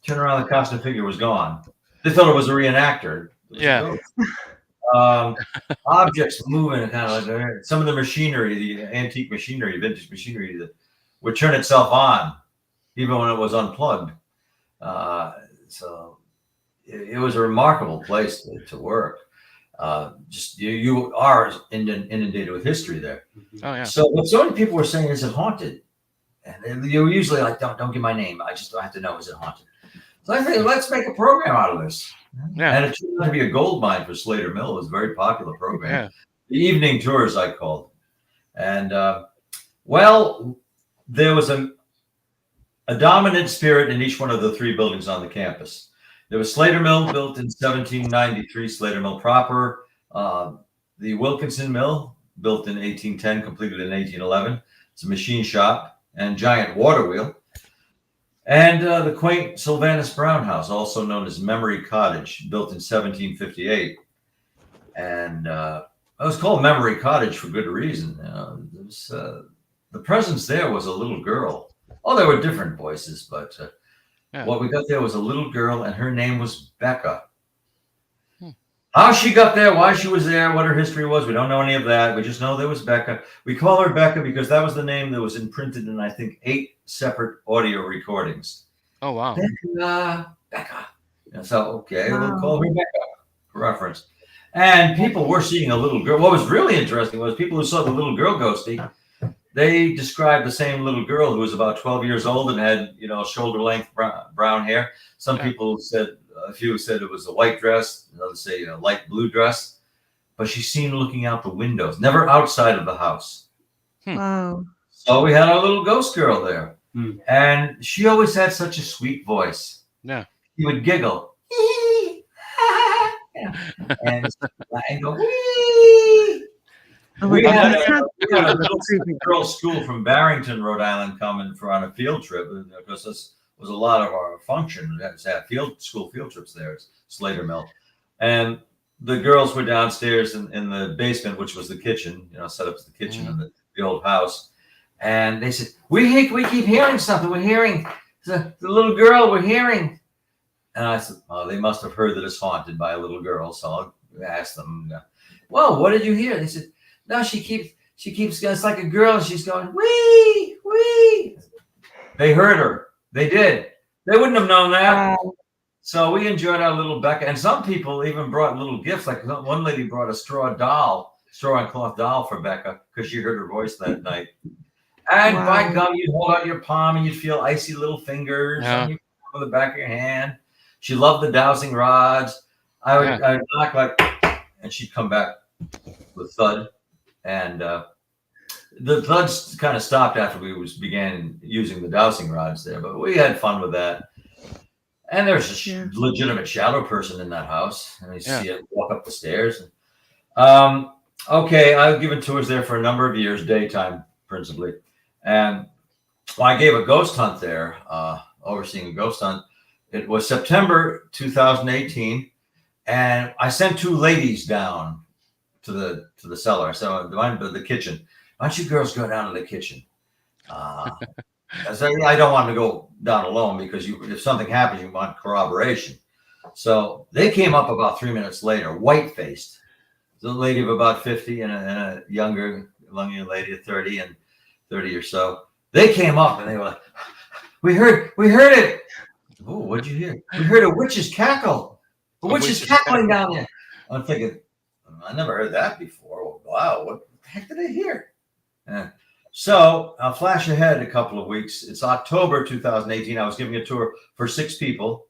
turn around, the costume figure was gone. They thought it was a reenactor. Yeah. Objects moving, kind of like some of the machinery, the antique machinery, vintage machinery, that would turn itself on even when it was unplugged. So it was a remarkable place to work. Just you are inundated with history there. Oh yeah. So what so many people were saying, is it haunted? And you were usually like, don't give my name. I just have to know, is it haunted? So I think, let's make a program out of this. Yeah. And it turned out to be a gold mine for Slater Mill. It was a very popular program. Yeah. The evening tours, I called. And well, there was a dominant spirit in each one of the three buildings on the campus. There was Slater Mill, built in 1793, Slater Mill proper. The Wilkinson Mill, built in 1810, completed in 1811. It's a machine shop and giant water wheel. And the quaint Sylvanus Brown House, also known as Memory Cottage, built in 1758. And it was called Memory Cottage for good reason. The presence there was a little girl. Oh, there were different voices, but what we got there was a little girl, and her name was Becca. How she got there, why she was there, what her history was, we don't know any of that. We just know there was Becca. We call her Becca because that was the name that was imprinted in, I think, 8 separate audio recordings. Oh, wow. Becca. And so, okay, we'll call her Becca for reference. And people were seeing a little girl. What was really interesting was people who saw the little girl ghosty, they described the same little girl who was about 12 years old and had, shoulder-length brown hair. Some people said, a few said it was a white dress, others say a light blue dress, but she's seen looking out the windows, never outside of the house. Wow. So we had our little ghost girl there, and she always had such a sweet voice. Yeah. He would giggle, and go, wee. We had a little girls' school from Barrington, Rhode Island, coming on a field trip, because this was a lot of our function. We had to have school field trips there, Slater Mill. And the girls were downstairs in the basement, which was the kitchen, set up as the kitchen of the old house. And they said, we keep hearing something. We're hearing the little girl, we're hearing. And I said, oh, they must have heard that it's haunted by a little girl. So I asked them, well, what did you hear? They said, no, she keeps, it's like a girl, and she's going, wee, wee. They heard her. They did. They wouldn't have known that. So we enjoyed our little Becca. And some people even brought little gifts. Like one lady brought a straw and cloth doll for Becca because she heard her voice that night. And by gum, you'd hold out your palm and you'd feel icy little fingers on the back of your hand. She loved the dowsing rods. I'd knock like, and she'd come back with thud. And the thuds kind of stopped after we began using the dowsing rods there, but we had fun with that. And there's a legitimate shadow person in that house, and you see it walk up the stairs. Okay, I've given tours there for a number of years, daytime principally, and I gave a ghost hunt there, overseeing a ghost hunt. It was September 2018, and I sent 2 ladies down to the cellar. I said, the kitchen. Why don't you girls go down to the kitchen? I said, I don't want to go down alone because if something happens, you want corroboration. So they came up about 3 minutes later, white-faced. The lady of about 50 and a younger lady of 30 and 30 or so. They came up and they were like, we heard it. Oh, what'd you hear? We heard a witch's cackle. A witch is cackling down there. I'm thinking, I never heard that before. Wow, what the heck did I hear? So I'll flash ahead a couple of weeks. It's October 2018. I was giving a tour for 6 people,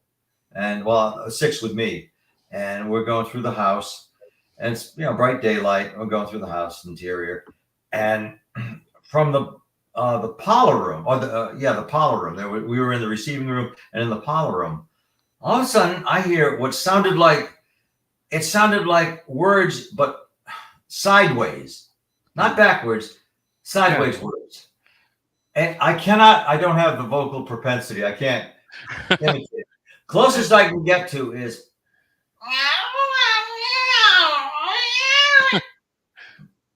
and 6 with me, and we're going through the house, and it's bright daylight. We're going through the house interior, and from the parlor room, or the parlor room. We were in the receiving room, and in the parlor room, all of a sudden I hear what sounded like words, but sideways, not backwards, sideways words. And I don't have the vocal propensity. I can't imitate it. Closest I can get to is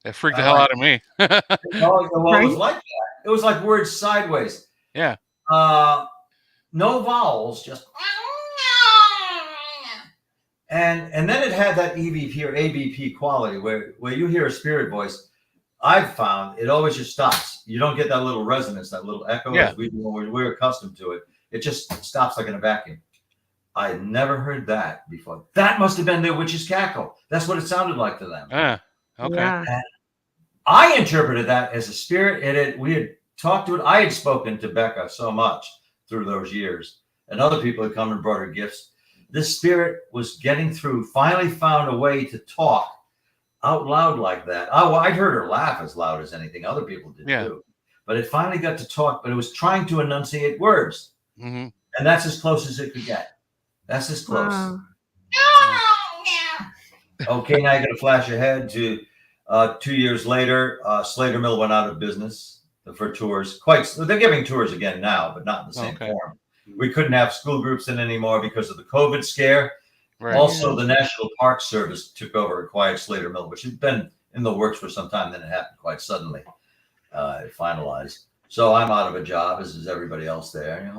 That freaked the hell out of me. It was like that. It was like words sideways. Yeah. No vowels, just and then it had that EVP or ABP quality where you hear a spirit voice. I've found it always just stops. You don't get that little resonance, that little echo as we're accustomed to it. It just stops like in a vacuum. I never heard that before. That must have been their witch's cackle. That's what it sounded like to them. Okay. Yeah. And I interpreted that as a spirit. We had talked to it. I had spoken to Becca so much through those years, and other people had come and brought her gifts. This spirit was getting through, finally found a way to talk out loud like that. I'd heard her laugh as loud as anything. Other people did too. But it finally got to talk, but it was trying to enunciate words. Mm-hmm. And that's as close as it could get. That's as close. Wow. Okay, now you're going to flash ahead to 2 years later. Slater Mill went out of business for tours. They're giving tours again now, but not in the same form. We couldn't have school groups in anymore because of the COVID scare. Right. Also, the National Park Service took over, acquired Slater Mill, which had been in the works for some time. Then it happened quite suddenly. It finalized. So I'm out of a job, as is everybody else there.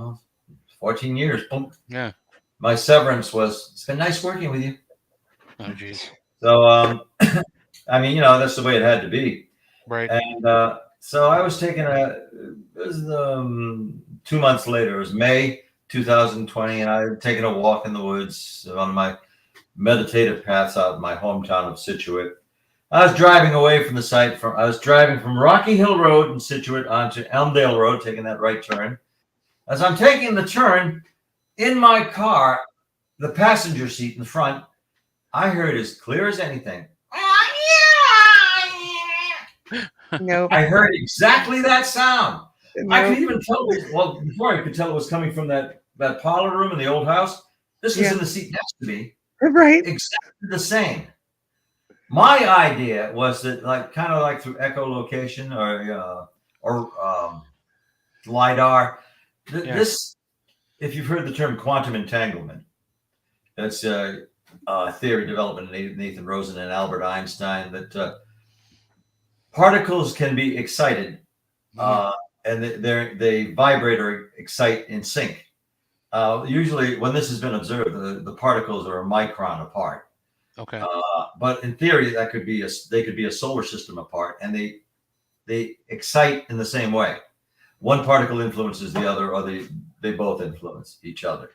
14 years. Boom. Yeah. My severance was, it's been nice working with you. Oh, geez. So, I mean, that's the way it had to be. Right. And so I was taking it was 2 months later. It was May 2020, and I had taken a walk in the woods on my meditative paths out of my hometown of Scituate. I was driving away from the site. I was driving from Rocky Hill Road in Scituate onto Elmdale Road, taking that right turn. As I'm taking the turn, in my car, the passenger seat in front, I heard as clear as anything. Nope. I heard exactly that sound. Nope. I could even tell. Well, before I could tell it was coming from that parlor room in the old house. This was in the seat next to me. Right. Exactly the same. My idea was that, kind of like through echolocation or LiDAR. This, if you've heard the term quantum entanglement, that's a theory developed by Nathan Rosen and Albert Einstein, that particles can be excited, and they vibrate or excite in sync. Usually, when this has been observed, the particles are a micron apart. Okay. But in theory, they could be a solar system apart, and they excite in the same way. One particle influences the other, or they both influence each other.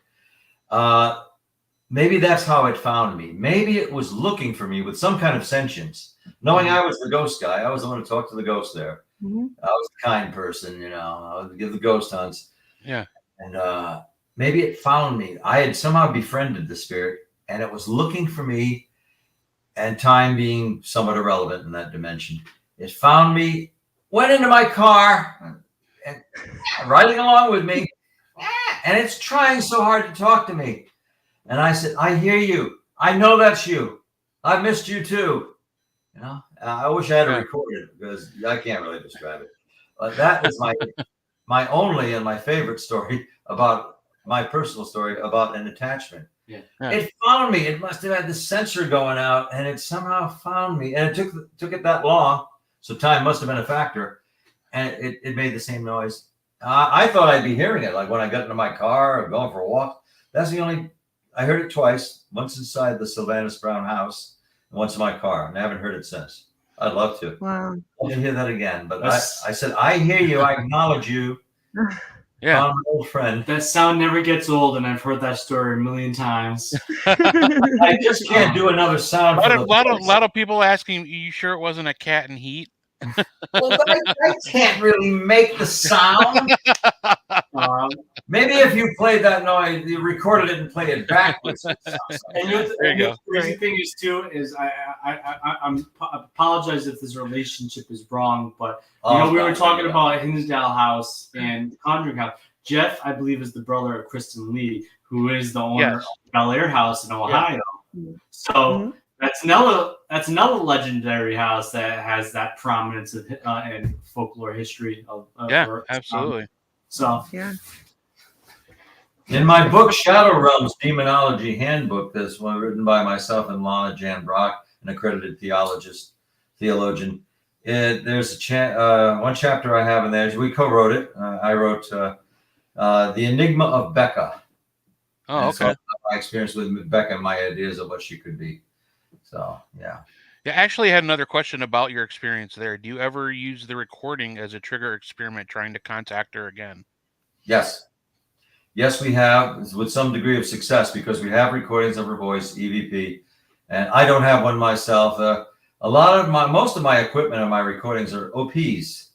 Maybe that's how it found me. Maybe it was looking for me with some kind of sentience. Knowing I was the ghost guy, I was the one who talked to the ghost there. Mm-hmm. I was the kind person, I would give the ghost hunts. Yeah. And maybe it found me. I had somehow befriended the spirit, and it was looking for me, and time being somewhat irrelevant in that dimension. It found me, went into my car, and riding along with me, and it's trying so hard to talk to me. And I said, I hear you. I know that's you. I missed you too. I wish I had it recorded because I can't really describe it. But that is my only and my favorite story about my personal story about an attachment. Yeah. It found me. It must have had the sensor going out, and it somehow found me. And it took it that long, so time must have been a factor. And it made the same noise. I thought I'd be hearing it, like when I got into my car or going for a walk. That's the only. I heard it twice. Once inside the Sylvanus Brown house, and once in my car, and I haven't heard it since. I'd love to. Wow. I can hear that again, but I said, I hear you. I acknowledge you. Yeah. I'm an old friend. That sound never gets old, and I've heard that story a million times. I just can't do another sound. A lot of people asking, "You sure it wasn't a cat in heat?" Well, I can't really make the sound. Maybe if you played that noise, you recorded it and played it backwards. And There you go. the crazy thing is too is I apologize if this relationship is wrong, but we were talking about Hinsdale House and Conjuring House. Jeff, I believe, is the brother of Kristen Lee, who is the owner of Bel Air House in Ohio. Yeah. So that's another legendary house that has that prominence in folklore history of absolutely. So yeah. In my book, Shadow Realms Demonology Handbook, this one written by myself and Lana Jan Brock, an accredited theologian. There's one chapter I have in there. We co-wrote it. I wrote The Enigma of Becca. Oh, okay. So my experience with Becca and my ideas of what she could be. So, yeah. Yeah, I actually had another question about your experience there. Do you ever use the recording as a trigger experiment trying to contact her again? Yes. Yes, we have, with some degree of success, because we have recordings of her voice, EVP, and I don't have one myself. Most of my equipment and my recordings are OPs,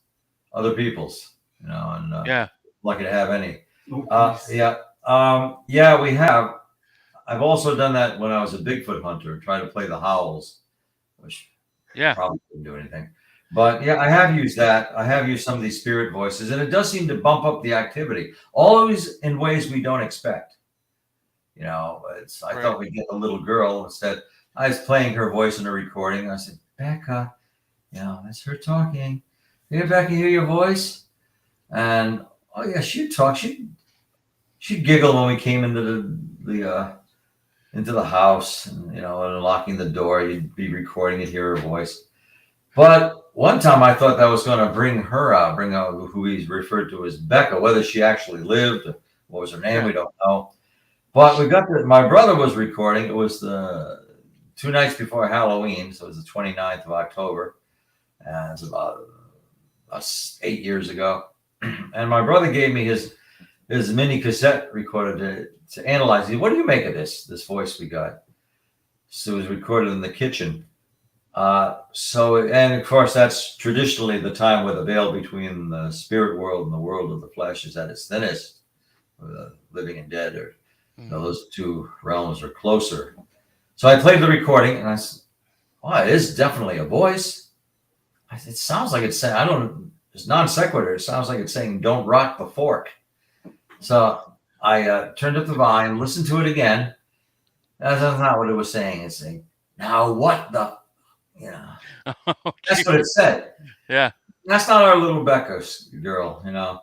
other people's, and lucky to have any. We have. I've also done that when I was a Bigfoot hunter, trying to play the howls, which probably didn't do anything. But I have used that. I have used some of these spirit voices, and it does seem to bump up the activity, always in ways we don't expect. I thought we'd get a little girl. Instead, I was playing her voice in a recording. I said, Becca, that's her talking. Hey, Becca, hear your voice? And she'd talk. She'd giggle when we came into the house, and and locking the door. You'd be recording it, hear her voice. But one time I thought that was going to bring out who he's referred to as Becca. Whether she actually lived, what was her name, we don't know. But my brother was recording. It was the 2 nights before Halloween, so it was the 29th of October. And it's about 8 years ago. And my brother gave me his mini cassette recorder to analyze it. What do you make of this voice we got? So it was recorded in the kitchen. And of course, that's traditionally the time where the veil between the spirit world and the world of the flesh is at its thinnest. The living and dead, or those two realms are closer. So I played the recording, and I said, it is definitely a voice. It sounds like it's saying, it's non sequitur. It sounds like it's saying, don't rock the fork. So I turned up the volume, listened to it again. That's not what it was saying. It's saying, now what the... that's what it said. Yeah. That's not our little Becca girl,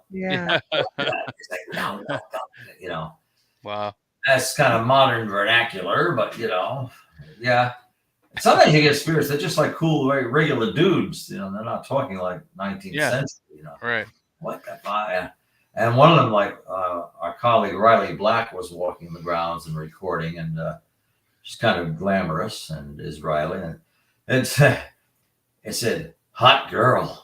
Yeah. It's like, no. Wow. That's kind of modern vernacular, but sometimes you get spirits. They're just like cool, regular dudes. They're not talking like 19th century. Right. What the fuck? And one of them, like our colleague Riley Black, was walking the grounds and recording, and she's kind of glamorous, and is Riley, and it said, "Hot girl."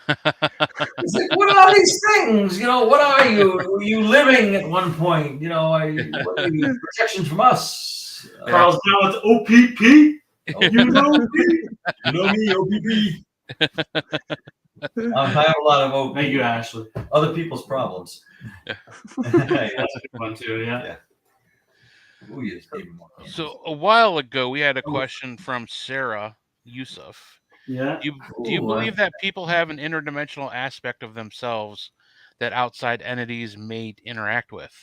It's like, what are these things? What are you? Were you living at one point? What are you, protection from us? Carl's now it's OPP. You know me. You know me, OPP. I have a lot of OPP. Thank you, Ashley. Other people's problems. That's a good one too. Yeah. Ooh, you just gave me more. So a while ago, we had a question from Sarah Yusuf. Yeah. Do you believe that people have an interdimensional aspect of themselves that outside entities may interact with?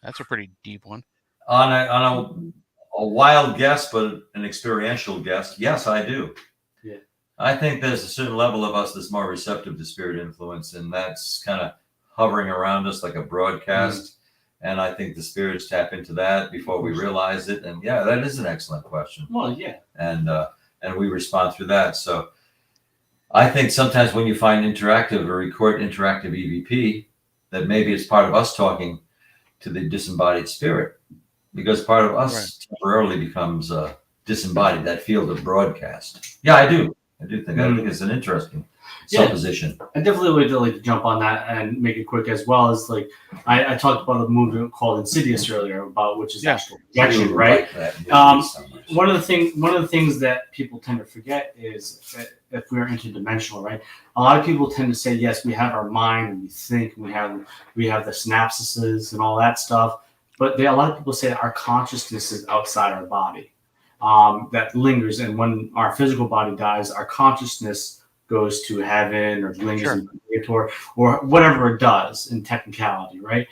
That's a pretty deep one. On a wild guess, but an experiential guess, yes, I do. Yeah. I think there's a certain level of us that's more receptive to spirit influence, and that's kind of hovering around us like a broadcast. And I think the spirits tap into that before we realize it. And that is an excellent question. Well, yeah. And we respond through that. So I think sometimes when you find interactive or record interactive EVP, that maybe it's part of us talking to the disembodied spirit, because part of us temporarily becomes disembodied, that field of broadcast. Yeah, I do. I think it's an interesting supposition. I definitely would like to jump on that and make it quick as well as like I talked about a movie called Insidious earlier about which is actual projection, right? One of the things that people tend to forget is that if we're interdimensional, right? A lot of people tend to say yes, we have our mind and we think, and we have the synapses and all that stuff, but a lot of people say that our consciousness is outside our body, that lingers, and when our physical body dies, our consciousness goes to heaven or lingers in purgatory or whatever it does in technicality, right?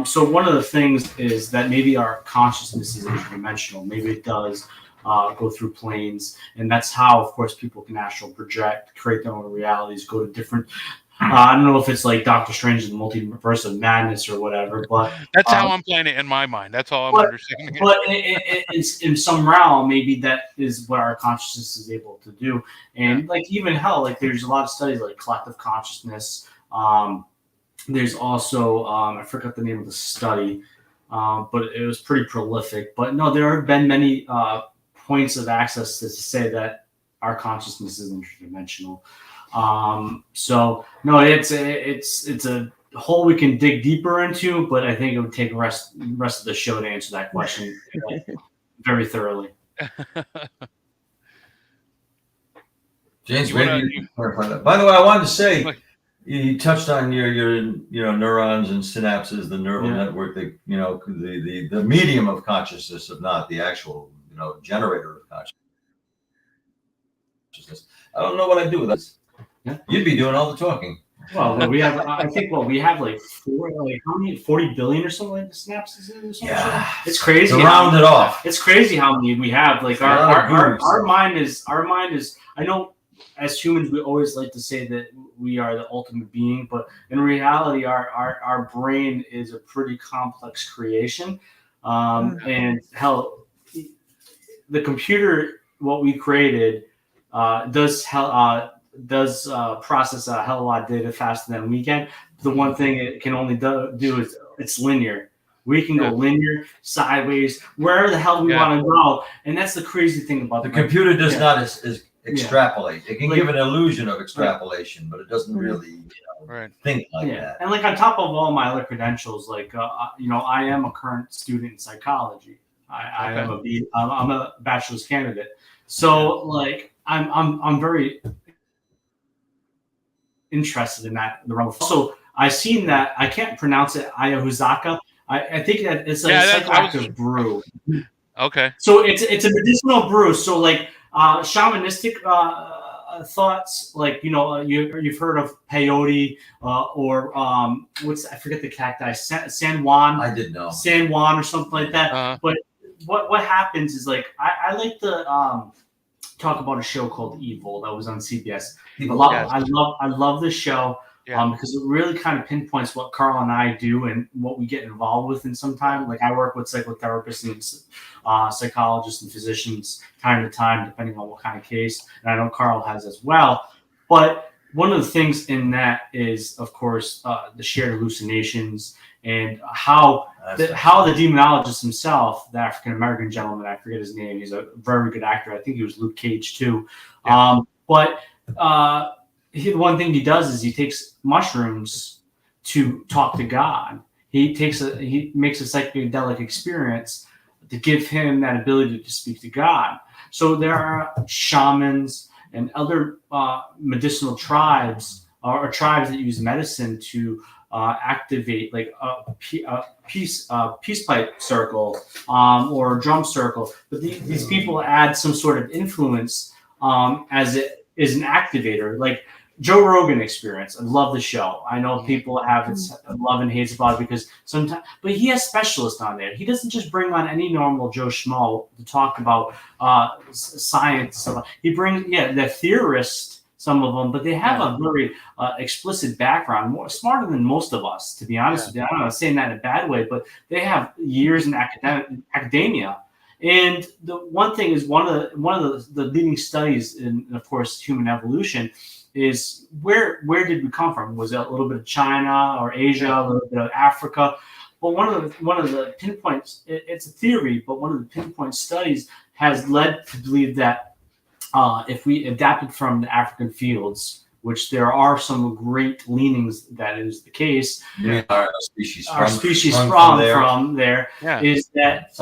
So one of the things is that maybe our consciousness is interdimensional. Maybe it does go through planes, and that's how, of course, people can astral project, create their own realities, go to different. I don't know if it's like Doctor Strange's Multiverse of Madness or whatever, but that's how I'm playing it in my mind. That's all I'm understanding. But in some realm, maybe that is what our consciousness is able to do. And like even hell, like there's a lot of studies like collective consciousness. There's also I forgot the name of the study, but it was pretty prolific. But no, there have been many points of access to say that our consciousness is interdimensional. So no, it's a hole we can dig deeper into, but I think it would take the rest of the show to answer that question very thoroughly. James, by the way, I wanted to say you touched on your neurons and synapses, the neural network, the medium of consciousness, if not the actual generator of consciousness. I don't know what I'd do with this. Yeah. You'd be doing all the talking. Well, we have. I think. Well, we have like how many? 40 billion or something like the synapses. Yeah, it's crazy. To round it off, it's crazy how many we have. Like our mind is. I know, as humans, we always like to say that we are the ultimate being, but in reality, our brain is a pretty complex creation. And hell, the computer, what we created, does process a hell of a lot of data faster than we can. The one thing it can only do is it's linear. We can go linear, sideways, wherever the hell we want to go. And that's the crazy thing about the computer does not extrapolate. It can give an illusion of extrapolation, but it doesn't really think like that. And like on top of all my other credentials, like I am a current student in psychology. I'm a bachelor's candidate. So like I'm very interested in that. So I've seen that. I can't pronounce it. Ayahuasca. I think that it's like a psychoactive brew. Okay. So it's a medicinal brew. So like shamanistic thoughts, like you've heard of peyote or I forget the cacti, San Juan. I did know San Juan or something like that. But what happens is like I like to talk about a show called Evil that was on CBS. I love this show because it really kind of pinpoints what Carl and I do and what we get involved with in some time. Like I work with psychotherapists and psychologists and physicians time to time, depending on what kind of case. And I know Carl has as well. But one of the things in that is, of course, the shared hallucinations and how the demonologist himself, the African-American gentleman, I forget his name, he's a very good actor. I think he was Luke Cage too. Yeah. But one thing he does is he takes mushrooms to talk to God. He makes a psychedelic experience to give him that ability to speak to God. So there are shamans and other medicinal tribes or tribes that use medicine to activate like a peace pipe circle or a drum circle. But these people add some sort of influence as it is an activator. Like Joe Rogan Experience. I love the show. I know people have its love and hates about it because sometimes, but he has specialists on there. He doesn't just bring on any normal Joe Schmo to talk about science. He brings, the theorists, some of them, but they have a very explicit background, more smarter than most of us, to be honest with you. I'm not saying that in a bad way, but they have years in academia. And the one thing is one of the leading studies in, of course, human evolution is where did we come from? Was it a little bit of China or Asia, a little bit of Africa? Well, one of the pinpoints, it's a theory, but one of the pinpoint studies has led to believe that if we adapted from the African fields, which there are some great leanings that is the case. Our species from there is that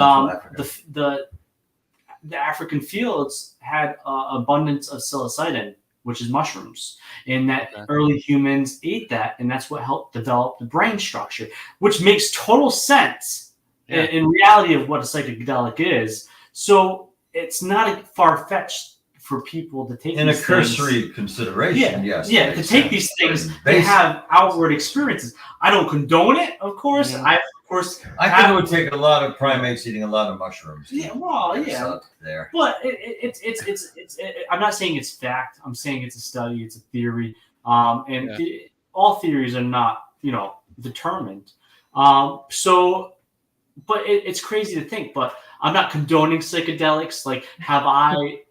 the African fields had abundance of psilocybin, which is mushrooms, and that early humans ate that, and that's what helped develop the brain structure, which makes total sense in reality of what a psychedelic is. So it's not far-fetched for people to take in these a cursory consideration. To take these things, they have outward experiences. I don't condone it, of course. I think it would take a lot of primates eating a lot of mushrooms. There. But it's I'm not saying it's fact. I'm saying it's a study. It's a theory. All theories are not, determined. But it's crazy to think. But I'm not condoning psychedelics. Like, have I?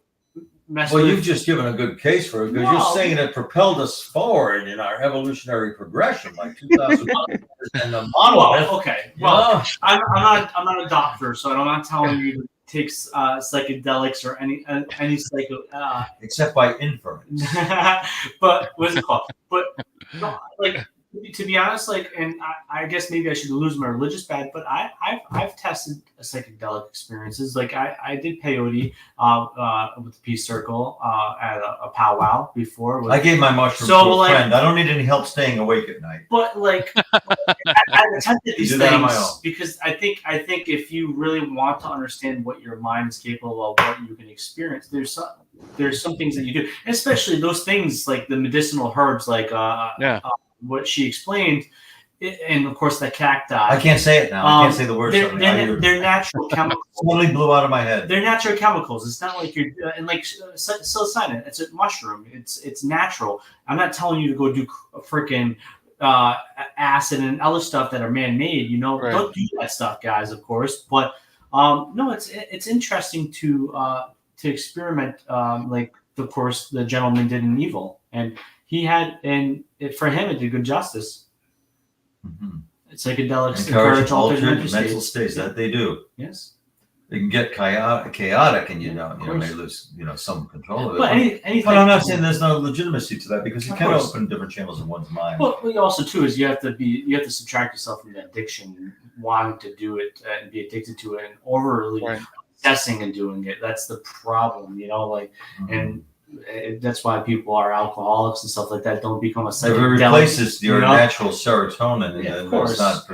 You've just given a good case for it, because you're saying it propelled us forward in our evolutionary progression, like 2,000 years, and the monolith. I'm not a doctor, so I'm not telling you to take psychedelics or any psycho, except by inference. But what's it called? But no, like, to be honest, like, and I guess maybe I should lose my religious bad, but I've tested psychedelic experiences. Like, I did peyote with the Peace Circle at a powwow before. I gave my mushrooms to a friend. I don't need any help staying awake at night. But like, I've attempted these things because I think if you really want to understand what your mind is capable of, what you can experience, there's some things that you do, especially those things like the medicinal herbs, like what she explained, and of course the cacti. I can't say it now. I can't say the word. They're natural chemicals. Totally blew out of my head. They're natural chemicals. It's not like you're and like psilocybin. It's a mushroom. It's natural. I'm not telling you to go do freaking acid and other stuff that are man-made. Don't do that stuff, guys. Of course, but no, it's interesting to experiment. Like, of course, the gentleman did in Evil, and he had, and for him, it did good justice. Psychedelics encourage altered mental states. That they do. Yes, they can get chaotic, and you may lose some control of it. But I'm not saying there's no legitimacy to that, because you can open different channels in one's mind. Well, also too is you have to subtract yourself from the addiction, wanting to do it and be addicted to it, and overly obsessing and doing it. That's the problem, and. That's why people are alcoholics and stuff like that. Don't become a psychedelic. If it replaces your natural serotonin, and it's not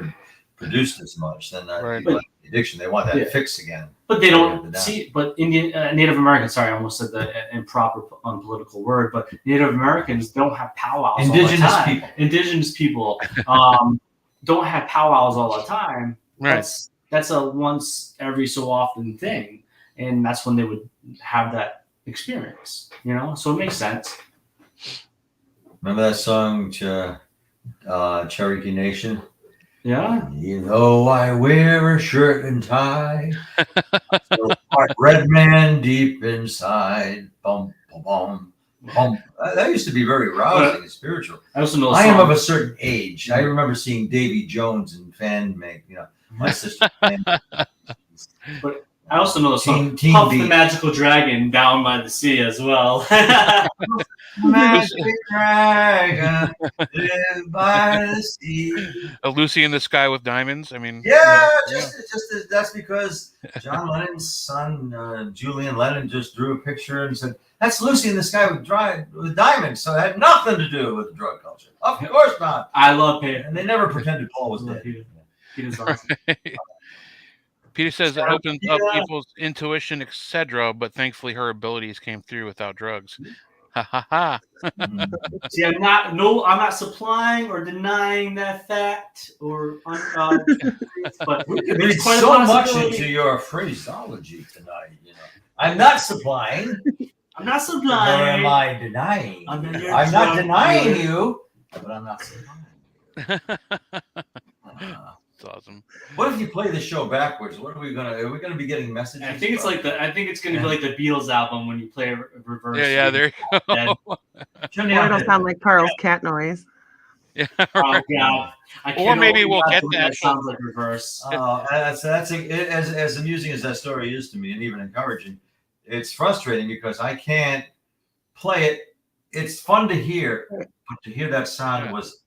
produced as much, then the addiction. They want that fix again. But they don't see. But Native Americans. Sorry, I almost said the improper, unpolitical word. But Native Americans don't have powwows. Indigenous people don't have powwows all the time. Right. That's a once every so often thing, and that's when they would have that experience, so it makes sense. Remember that song, Cherokee Nation? Yeah. I wear a shirt and tie. Red man deep inside. Bum, bum, bum, bum. That used to be very rousing and spiritual. I also know. I am of a certain age. I remember seeing Davy Jones and fan make. My sister. But I also know the song Puff the Magical Dragon Down by the Sea as well. Magic Dragon live by the sea. A Lucy in the Sky with Diamonds. I mean, just that's because John Lennon's son, Julian Lennon, just drew a picture and said, "That's Lucy in the Sky with diamonds." So it had nothing to do with drug culture. Of course not. I love Peter. And they never pretended Paul was dead. Peter's awesome. Peter says it opens up people's intuition, etc., but thankfully her abilities came through without drugs. Ha ha ha. See, I'm not supplying or denying that fact but we could read so much into your phraseology tonight. I'm not supplying. I'm not supplying. Nor am I denying. I'm not denying you, but I'm not supplying. It's awesome. What if you play the show backwards? Are we gonna be getting messages? I think it's gonna be like the Beatles album when you play a reverse. Yeah, there you go. Or it'll sound like Carl's cat noise. Yeah. Oh yeah. Or maybe we'll get that. Sounds like reverse. That's as amusing as that story is to me, and even encouraging. It's frustrating because I can't play it it's fun to hear, but to hear that sound was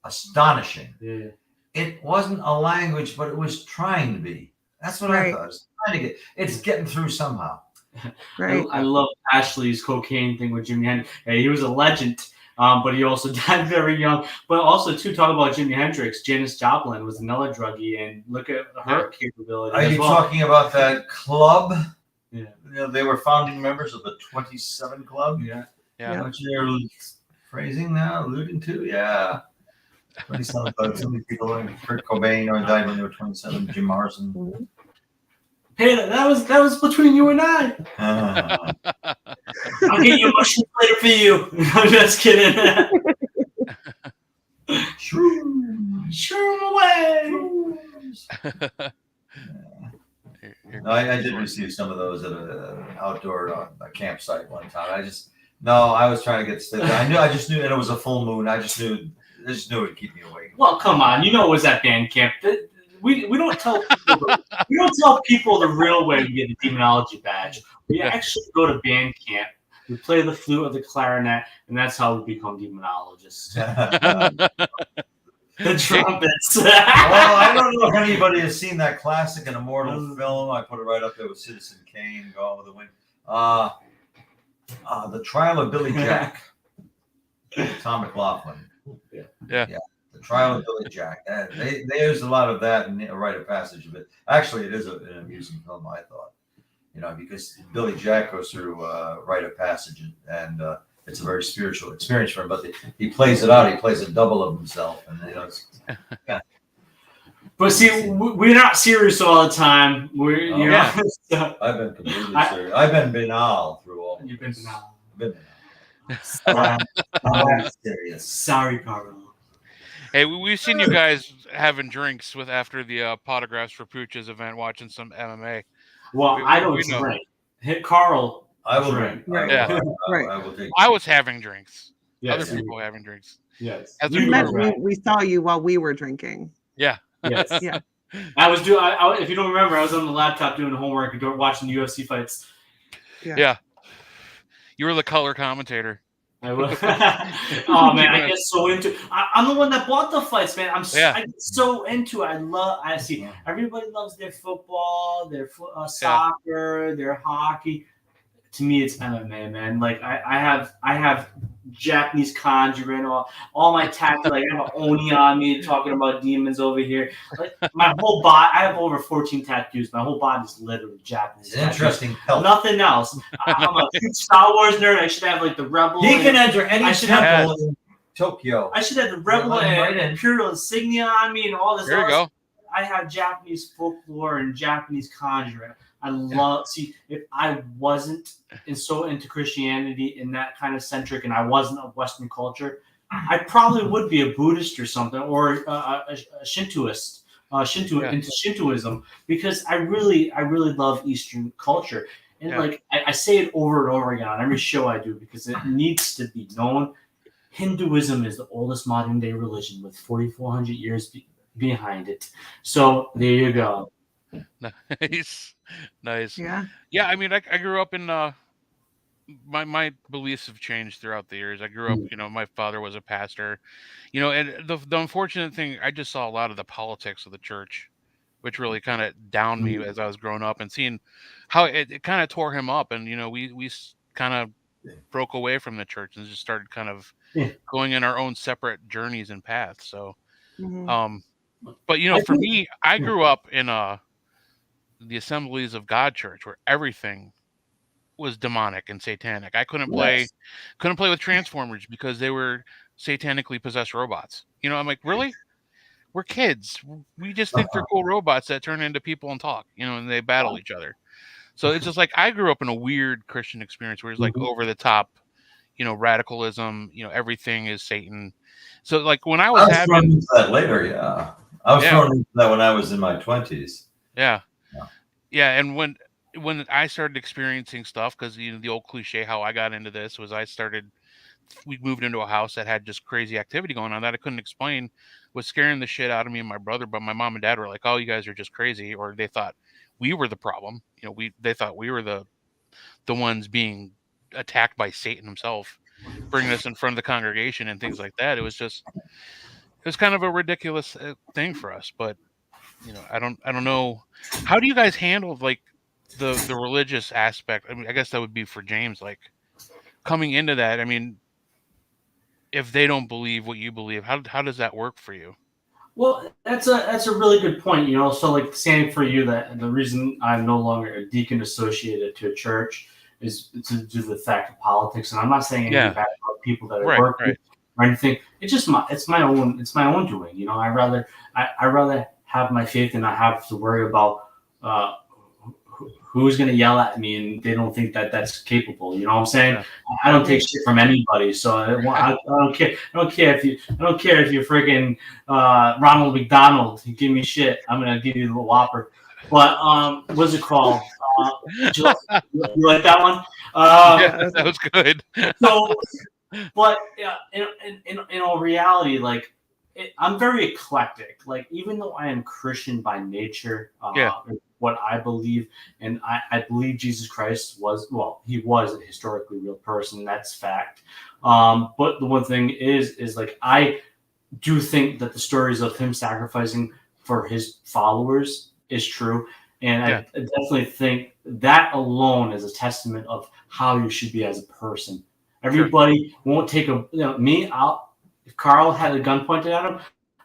astonishing. Yeah. It wasn't a language, but it was trying to be. That's what I thought. It's trying to it's getting through somehow. Right. I love Ashley's cocaine thing with Jimi Hendrix. Hey, he was a legend, but he also died very young. But also, too, talk about Jimi Hendrix. Janis Joplin was another druggie, and look at her capability. Are you talking about that club? Yeah. You know, they were founding members of the 27 Club. Yeah. What you're phrasing now, alluding to? Yeah. 27 Club. So many people, like Kurt Cobain, died when they were 27. Jim Morrison. Hey, that was between you and I. I'll get you mushrooms later for you. I'm just kidding. Shroom away. I did receive some of those at an outdoor a campsite one time. I was trying to get sleep. I just knew, and it was a full moon. I just knew it would keep me awake. Well, come on, you know it was at band camp. We don't tell people the real way to get a demonology badge. We actually go to band camp. We play the flute or the clarinet, and that's how we become demonologists. The trumpets. Well, I don't know if anybody has seen that classic and immortal film. I put it right up there with Citizen Kane, Gone with the Wind. The Trial of Billy Jack. Tom McLaughlin. Yeah. The Trial of Billy Jack. There's a lot of that in a rite of passage of it. Actually, it is an amusing film, I thought. You know, because Billy Jack goes through a rite of passage, and it's a very spiritual experience for him. But he plays it out. He plays a double of himself, and But see, we're not serious all the time. I've been completely serious. I've been banal through all. You've been banal. Serious. Sorry, Carl. Hey, we've seen you guys having drinks after the Potographs for Pooches event, watching some MMA. Well, I don't drink. Hit Carl. I will drink. Right. I will take. I was having drinks. Yes. Other people having drinks. Yes. We saw you while we were drinking. Yeah. Yes. Yeah. I was doing. If you don't remember, I was on the laptop doing homework and watching the UFC fights. Yeah. You were the color commentator. Oh man, I get so into. I'm the one that bought the fights, man. I get so into it. I see everybody loves their football, their soccer, their hockey. To me, it's MMA, man. Like I have Japanese conjuring, all my tattoos. Like I have an oni on me, talking about demons over here. Like my whole body, I have over 14 tattoos. My whole body is literally Japanese. Interesting. Nothing else. I'm a huge Star Wars nerd. I should have like the Rebel. He can enter any temple in Tokyo. I should have the Rebel and Imperial insignia on me and all this. There you go. I have Japanese folklore and Japanese conjuring. I love if I wasn't so into Christianity and that kind of centric, and I wasn't of Western culture, I probably would be a Buddhist or something, or a Shintoist, into Shintoism, because I really love Eastern culture. And like I say it over and over again on every show I do because it needs to be known. Hinduism is the oldest modern day religion with 4,400 years behind it. So there you go. Nice. Yeah. I mean, I grew up in my beliefs have changed throughout the years. I grew up, my father was a pastor, and the unfortunate thing, I just saw a lot of the politics of the church, which really kind of downed me as I was growing up, and seeing how it kind of tore him up, and we kind of broke away from the church and just started kind of going in our own separate journeys and paths. So, but for me, I grew up in the Assemblies of God church, where everything was demonic and satanic. I couldn't play with Transformers because they were satanically possessed robots. I'm like, really? We're kids. We just think they're cool robots that turn into people and talk, and they battle each other. So it's just like I grew up in a weird Christian experience where it's like over the top, radicalism, everything is Satan. So like when I was thrown into that later, I was thrown into that when I was in my 20s. Yeah, and when I started experiencing stuff, because the old cliche how I got into this was we moved into a house that had just crazy activity going on that I couldn't explain, was scaring the shit out of me and my brother. But my mom and dad were like, "Oh, you guys are just crazy," or they thought we were the problem. They thought we were the ones being attacked by Satan himself. bringing us in front of the congregation and things like that. It was kind of a ridiculous thing for us. But I don't know. How do you guys handle like the religious aspect? I mean, I guess that would be for James, like coming into that. I mean, if they don't believe what you believe, how does that work for you? Well, that's a really good point. So like saying for you that the reason I'm no longer a deacon associated to a church is to do the fact of politics, and I'm not saying anything bad about people that I work with or anything. It's just my own doing. I rather have my faith and not have to worry about who's going to yell at me and they don't think that that's capable. You know what I'm saying? Yeah. I don't take shit from anybody, so I don't care. I don't care if you're freaking Ronald McDonald. You give me shit, I'm gonna give you the Whopper. But what's it called? You like that one? Yeah, that was good. So, but in all reality, like I'm very eclectic. Like even though I am Christian by nature, what I believe, and I believe Jesus Christ he was a historically real person. That's fact. But the one thing is like I do think that the stories of him sacrificing for his followers is true, and I definitely think that alone is a testament of how you should be as a person. Everybody won't take me out. If Carl had a gun pointed at him,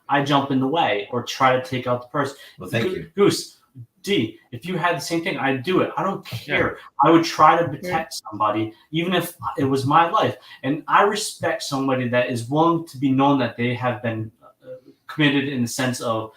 I jump in the way or try to take out the person. Well, thank you, Goose. D, if you had the same thing, I'd do it. I don't care. I would try to protect somebody, even if it was my life. And I respect somebody that is willing to be known that they have been committed in the sense of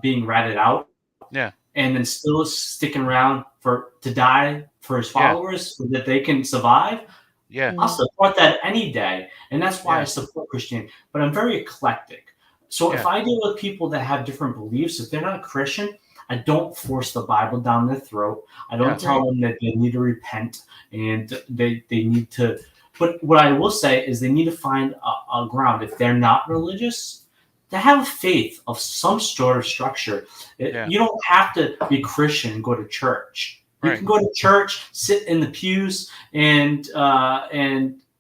being ratted out. Yeah. And then still sticking around to die for his followers so that they can survive. Yeah. I'll support that any day. And that's why I support Christianity. But I'm very eclectic. So if I deal with people that have different beliefs, if they're not Christian, I don't force the Bible down their throat. I don't tell them that they need to repent and they need to. But what I will say is they need to find a ground. If they're not religious, to have faith of some sort of structure. You don't have to be Christian and go to church. You can go to church, sit in the pews, and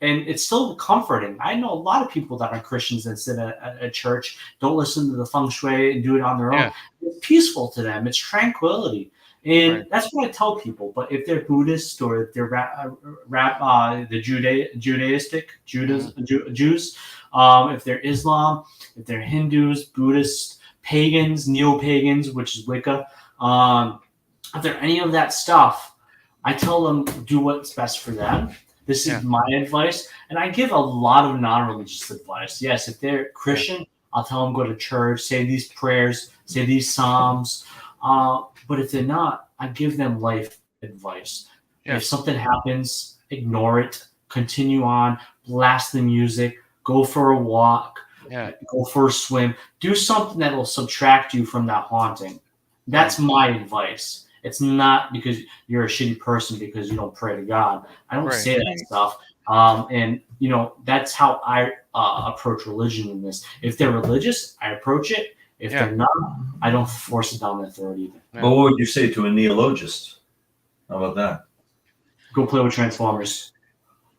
it's still comforting. I know a lot of people that are Christians that sit at a church, don't listen to the feng shui and do it on their own. It's peaceful to them. It's tranquility. And that's what I tell people. But if they're Buddhist or if they're the Jews, if they're Islam, if they're Hindus, Buddhists, pagans, neo-pagans, which is Wicca, if they're any of that stuff, I tell them do what's best for them. This is my advice. And I give a lot of non-religious advice. Yes, if they're Christian, I'll tell them go to church, say these prayers, say these psalms. But if they're not, I give them life advice. If something happens, ignore it, continue on, blast the music, go for a walk, go for a swim. Do something that will subtract you from that haunting. That's my advice. It's not because you're a shitty person because you don't pray to God. I don't say that stuff. And, that's how I approach religion in this. If they're religious, I approach it. If they're not, I don't force it down their throat either. But what would you say to a neologist? How about that? Go play with Transformers.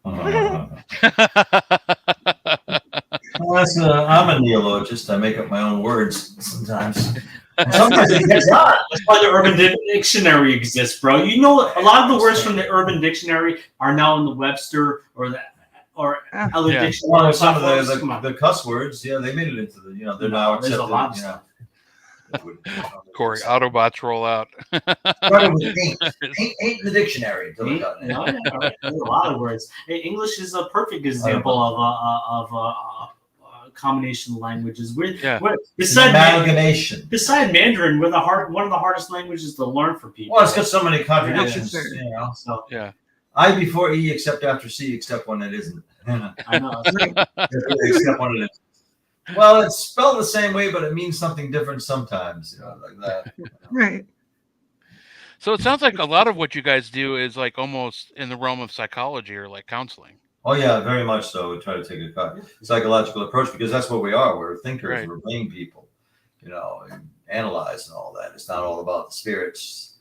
Well, I'm a neologist. I make up my own words sometimes. Sometimes it's not. That's why the Urban Dictionary exists, bro. A lot of the words from the Urban Dictionary are now in the Webster or other dictionary. Well, some of the cuss words, they made it into the, they're now accepted. There's a lot of stuff. Corey, Autobots roll out. Ain't in the dictionary. There's a lot of words. English is a perfect example of a combination of languages. Amalgamation. Beside Mandarin, one of the hardest languages to learn for people. Well, it's got so many contradictions. So I before E except after C except when it isn't. I know. Except when it is. Well, it's spelled the same way, but it means something different sometimes. Like that. Right. So it sounds like a lot of what you guys do is like almost in the realm of psychology or like counseling. Oh yeah, very much so. We try to take a psychological approach because that's what we are. We're thinkers. We're brain people, and analyze and all that. It's not all about the spirits.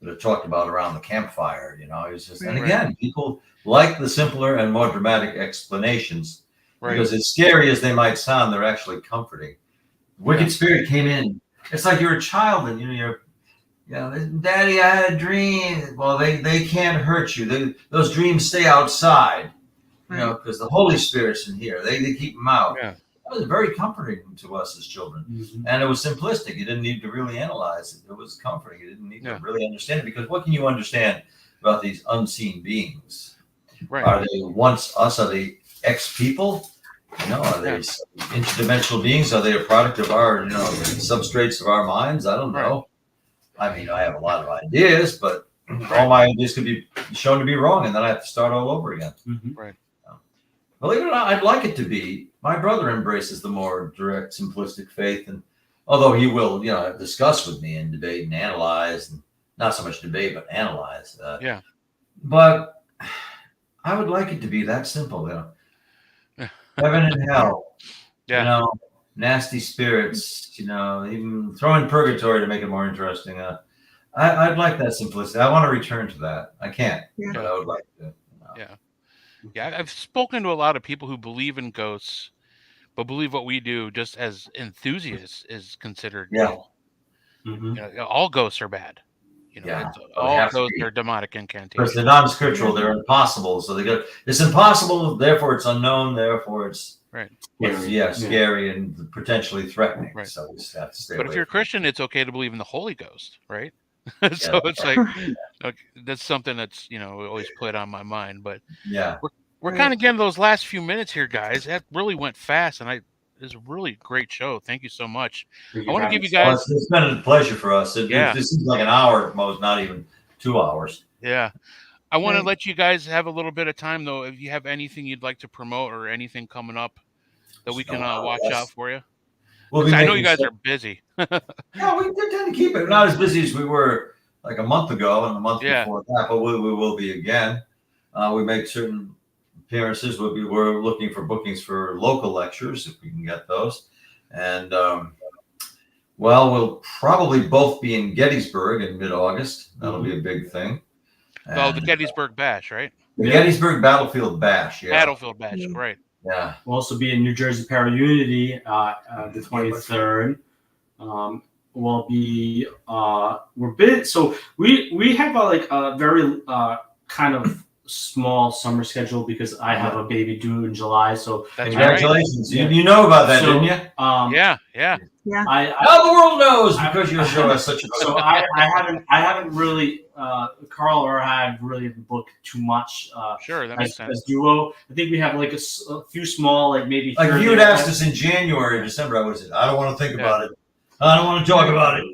that are talked about around the campfire. You know, it's just, and Right. again, people like the simpler and more dramatic explanations Right. because as scary as they might sound, they're actually comforting. Wicked spirit came in. It's like you're a child and you're, Daddy, I had a dream. Well, they can't hurt you. Those dreams stay outside, because the Holy Spirit's in here. They keep them out. Yeah. That was very comforting to us as children. And it was simplistic. You didn't need to really analyze it. It was comforting. You didn't need to really understand it because what can you understand about these unseen beings? Right. Are they once us? Are they ex-people? Are they interdimensional beings? Are they a product of our, substrates of our minds? I don't know. I mean, I have a lot of ideas, but all my ideas could be shown to be wrong, and then I have to start all over again. Right. Believe it or not, I'd like it to be. My brother embraces the more direct, simplistic faith, and although he will, discuss with me and debate and analyze, and not so much debate, but analyze. But I would like it to be that simple, heaven and hell, nasty spirits, even throw in purgatory to make it more interesting. I'd like that simplicity. I want to return to that. I can't, but I would like to. Yeah, I've spoken to a lot of people who believe in ghosts, but believe what we do just as enthusiasts is considered evil. All ghosts are bad. All ghosts are demonic incantations. Because they're non-scriptural, they're impossible. So it's impossible, therefore it's unknown, therefore it's scary and potentially threatening. Right. So we just have to stay But away if you're a Christian, it's okay to believe in the Holy Ghost, right? So it's like that's something that's always put on my mind. But we're kind of getting those last few minutes here, guys. That really went fast, and it's a really great show. Thank you so much. I want to give you guys. It's been a pleasure for us. This seems like an hour at most, not even 2 hours. Yeah. I want to let you guys have a little bit of time, though. If you have anything you'd like to promote or anything coming up that we can watch out for you. I know you guys are busy. We tend to keep it. We're not as busy as we were like a month ago and the month before that, but we will be again. We make certain appearances. We're looking for bookings for local lectures if we can get those. And we'll probably both be in Gettysburg in mid-August. That'll be a big thing. The Gettysburg Bash, right? The Gettysburg Battlefield Bash. Yeah. Battlefield Bash, right? Yeah. We'll also be in New Jersey Para Unity the 23rd. We'll be we're big, so we have a very kind of small summer schedule because I have a baby due in July. So congratulations! Right. You know about that, didn't you? Yeah. Now the world knows because your show has such a. So I haven't really Carl or I have really booked too much. Sure, that makes sense. As duo, I think we have like a few small, maybe. Like if you had asked us in January or December, I would have said, I don't want to think about it. I don't want to talk about it.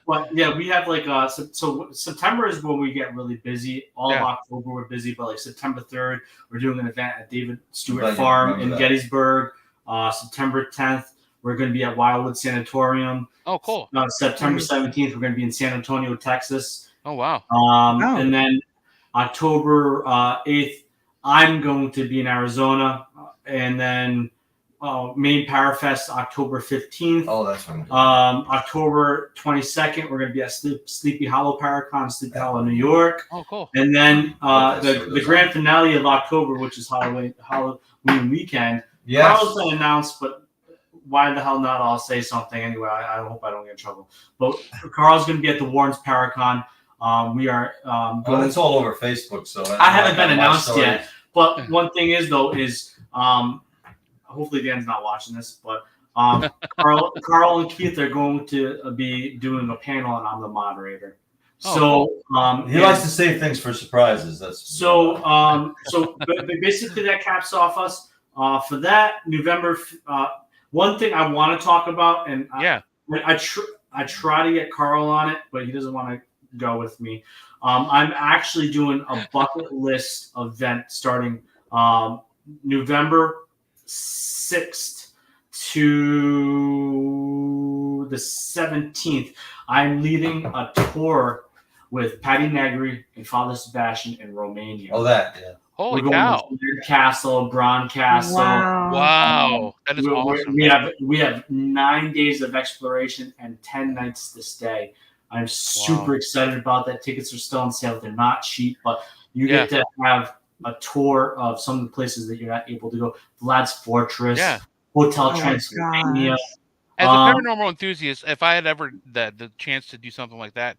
But we have so September is when we get really busy. All of October we're busy, but September 3rd we're doing an event at David Stewart Farm in Gettysburg. September 10th we're going to be at Wildwood Sanatorium. Oh, cool. September 17th we're going to be in San Antonio, Texas. Oh, wow. And then October 8th I'm going to be in Arizona, and then. Maine Parafest October 15th. Oh, that's right. October 22nd, we're going to be at Sleepy Hollow Paracon, Sleepy Hollow, New York. Oh, cool. And then the grand finale of October, which is Halloween weekend. Yes. Carl's been announced, but why the hell not? I'll say something anyway. I hope I don't get in trouble. But Carl's going to be at the Warrens Paracon. We are. It's all over Facebook, so I haven't been announced yet. But one thing is hopefully Dan's not watching this, but Carl and Keith are going to be doing a panel, and I'm the moderator. He likes to save things for surprises. Basically that caps off us for that November. One thing I want to talk about, and I try to get Carl on it, but he doesn't want to go with me. I'm actually doing a bucket list event starting November 6th to the 17th. I'm leading a tour with Patty Negri and Father Sebastian in Romania. Oh, that, yeah. Holy cow. Castle, Bron Castle. Wow. That is awesome. We have 9 days of exploration and 10 nights to stay. I'm super excited about that. Tickets are still on sale. They're not cheap, but you get to have a tour of some of the places that you're not able to go. Vlad's Fortress, Hotel Transylvania. As a paranormal enthusiast, if I had ever the chance to do something like that,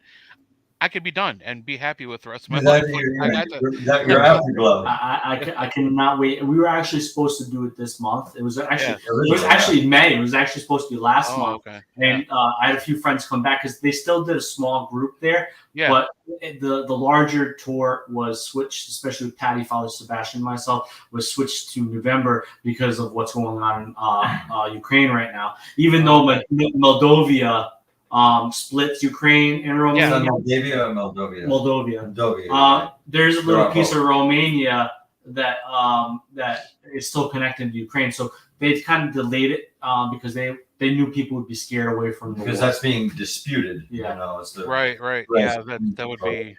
I could be done and be happy with the rest of my life. You're afterglow. I cannot wait. We were actually supposed to do it this month. It was actually May. It was actually supposed to be last month. Okay. And I had a few friends come back because they still did a small group there. Yeah. But the larger tour was switched, especially with Patty, Father Sebastian, and myself, was switched to November because of what's going on in Ukraine right now. Even though Moldova splits Ukraine and Romania. Moldova. There's a little piece of Romania that is still connected to Ukraine. So they kind of delayed it because they knew people would be scared away from the war. That's being disputed. Yeah. Right. Yeah, that would be.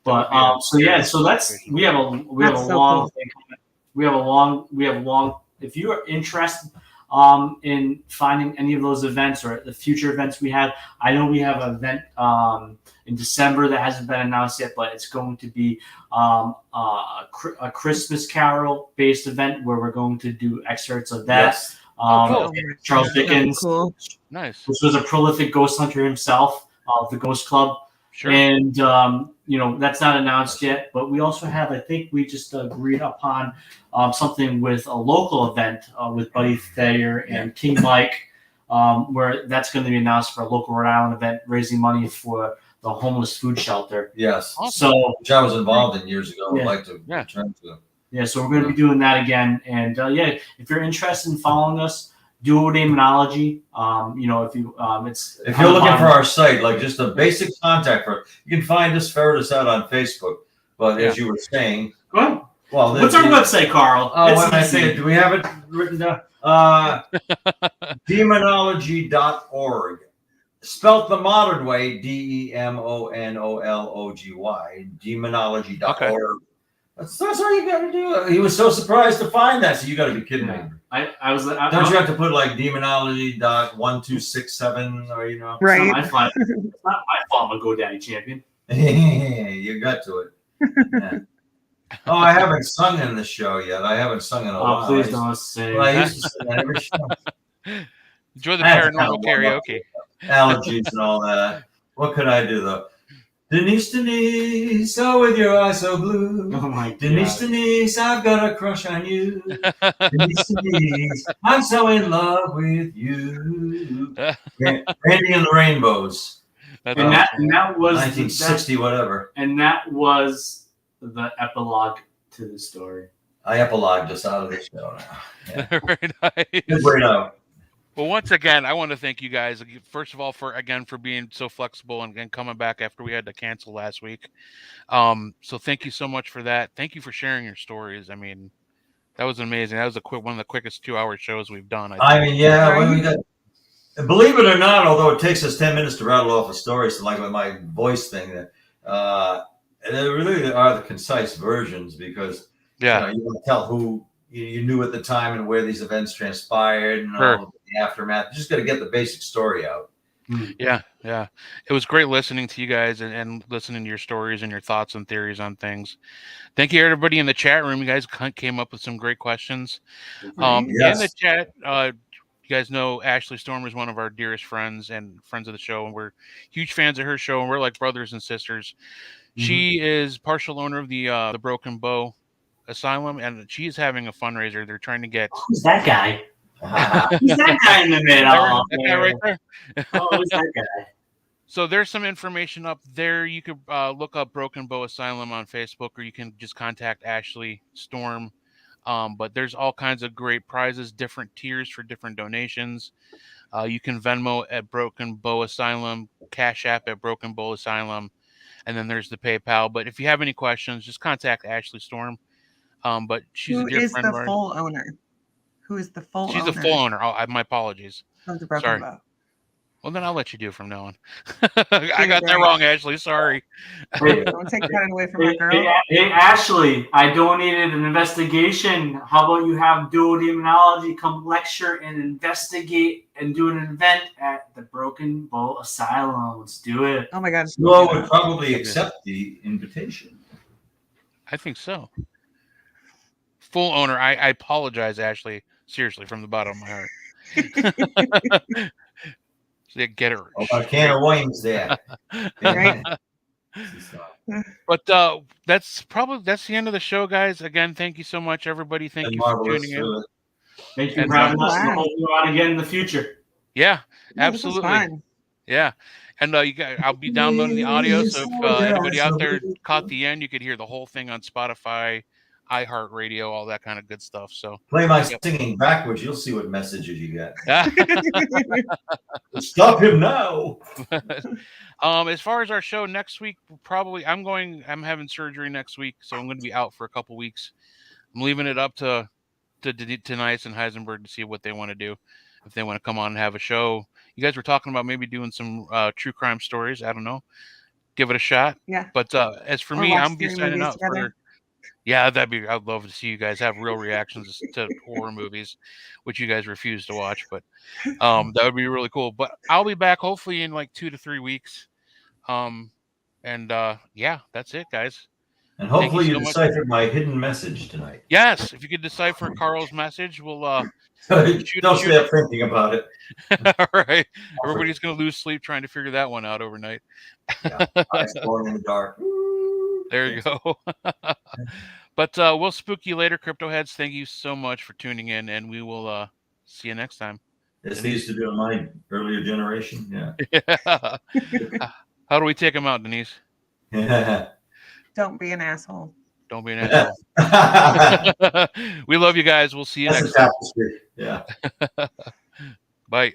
But so that's we have a long thing. We have a long. If you are interested in finding any of those events or the future events we have, I know we have an event in December that hasn't been announced yet, but it's going to be a Christmas Carol based event where we're going to do excerpts of that. Yes. Charles Dickens, nice, which was a prolific ghost hunter himself, of the Ghost Club. Sure. And that's not announced yet, but we also have, I think we just agreed upon something with a local event with Buddy Thayer and King Mike, where that's going to be announced for a local Rhode Island event, raising money for the homeless food shelter. Yes. Awesome. So, which I was involved in years ago. I'd like to return to. Yeah, so we're going to be doing that again. And if you're interested in following us, Duo Demonology. If you're looking for our site, like just a basic contact for it, you can find us, ferret us out on Facebook. But as you were saying, go ahead. Well, what's our website, Carl? What did I say? Do we have it written down? Demonology.org. Spelt the modern way, DEMONOLOGY. Demonology.org. Okay. That's all you got to do. He was so surprised to find that. So you got to be kidding me. Don't you have to put like demonology.1267 or Right. It's not my fault. It's not my fault. I'm a GoDaddy champion. You got to it. Yeah. Oh, I haven't sung in the show yet. I haven't sung in a while. Please don't sing. Well, I used to sing on every show. Enjoy the paranormal karaoke. Allergies and all that. What could I do though? Denise, oh, with your eyes so blue. Oh my God. Denise, I've got a crush on you. Denise, I'm so in love with you. Randy and the Rainbows. And that was 1960, whatever. And that was the epilogue to the story. I epilogued us out of the show now. Yeah. Very nice. Great out. Well, once again, I want to thank you guys, first of all, for being so flexible and coming back after we had to cancel last week. So thank you so much for that. Thank you for sharing your stories. I mean, that was amazing. That was one of the quickest 2-hour shows we've done. When we got, believe it or not, although it takes us 10 minutes to rattle off a story, so like with my voice thing, they really are the concise versions because you can tell who you knew at the time and where these events transpired and all the aftermath. You just got to get the basic story out. Yeah. It was great listening to you guys and listening to your stories and your thoughts and theories on things. Thank you, everybody in the chat room. You guys came up with some great questions. In the chat, you guys know Ashley Storm is one of our dearest friends and friends of the show, and we're huge fans of her show, and we're like brothers and sisters. Mm-hmm. She is partial owner of the Broken Bow Asylum, and she is having a fundraiser. They're trying to get. Who's that guy? Who's that guy in the middle? That guy right there. Who's that guy? So there's some information up there. You could look up Broken Bow Asylum on Facebook, or you can just contact Ashley Storm. But there's all kinds of great prizes, different tiers for different donations. You can Venmo at Broken Bow Asylum, Cash App at Broken Bow Asylum, and then there's the PayPal. But if you have any questions, just contact Ashley Storm. But she's a dear friend of ours. Who is the full owner? She's the full owner. My apologies. Sorry. Well, then I'll let you do from now on. I got that wrong, Ashley. Sorry. Don't take credit away from my girl. Hey, Ashley, I donated an investigation. How about you have Duo Demonology come lecture and investigate and do an event at the Broken Broken Boat Asylum. Let's do it. Oh my god. Snow would probably accept the invitation. I think so. Full owner. I apologize, Ashley. Seriously, from the bottom of my heart. So get her. Oh, a can of wings there. Right. But that's the end of the show, guys. Again, thank you so much, everybody. Thank you for tuning in. Thank you And, for having us. wow. We'll hope you're on again in the future. Yeah, Yeah, this was absolutely. fun. Yeah. And you guys, I'll be downloading the audio. So if anybody out there caught the end, you could hear the whole thing on Spotify, iHeartRadio, all that kind of good stuff. So Play my singing backwards. You'll see what messages you get. Stop him now. As far as our show next week, I'm having surgery next week, so I'm going to be out for a couple weeks. I'm leaving it up to Nice and Heisenberg to see what they want to do. If they want to come on and have a show. You guys were talking about maybe doing some true crime stories. I don't know. Give it a shot. Yeah. But as for me, I'm be signing up for. Yeah, I'd love to see you guys have real reactions to horror movies, which you guys refuse to watch. But that would be really cool. But I'll be back hopefully in like 2 to 3 weeks. Yeah, that's it, guys. And hopefully you deciphered my hidden message tonight. Yes, if you could decipher Carl's message, we'll don't stay up thinking about it. All right. Everybody's going to lose sleep trying to figure that one out overnight. Yeah, eyes glowing in the dark. There you go. But we'll spook you later, Crypto Heads. Thank you so much for tuning in, and we will see you next time. As they used to do in my earlier generation. Yeah. How do we take them out, Denise? Don't be an asshole. Don't be an asshole. We love you guys. We'll see you next time. Yeah. Bye.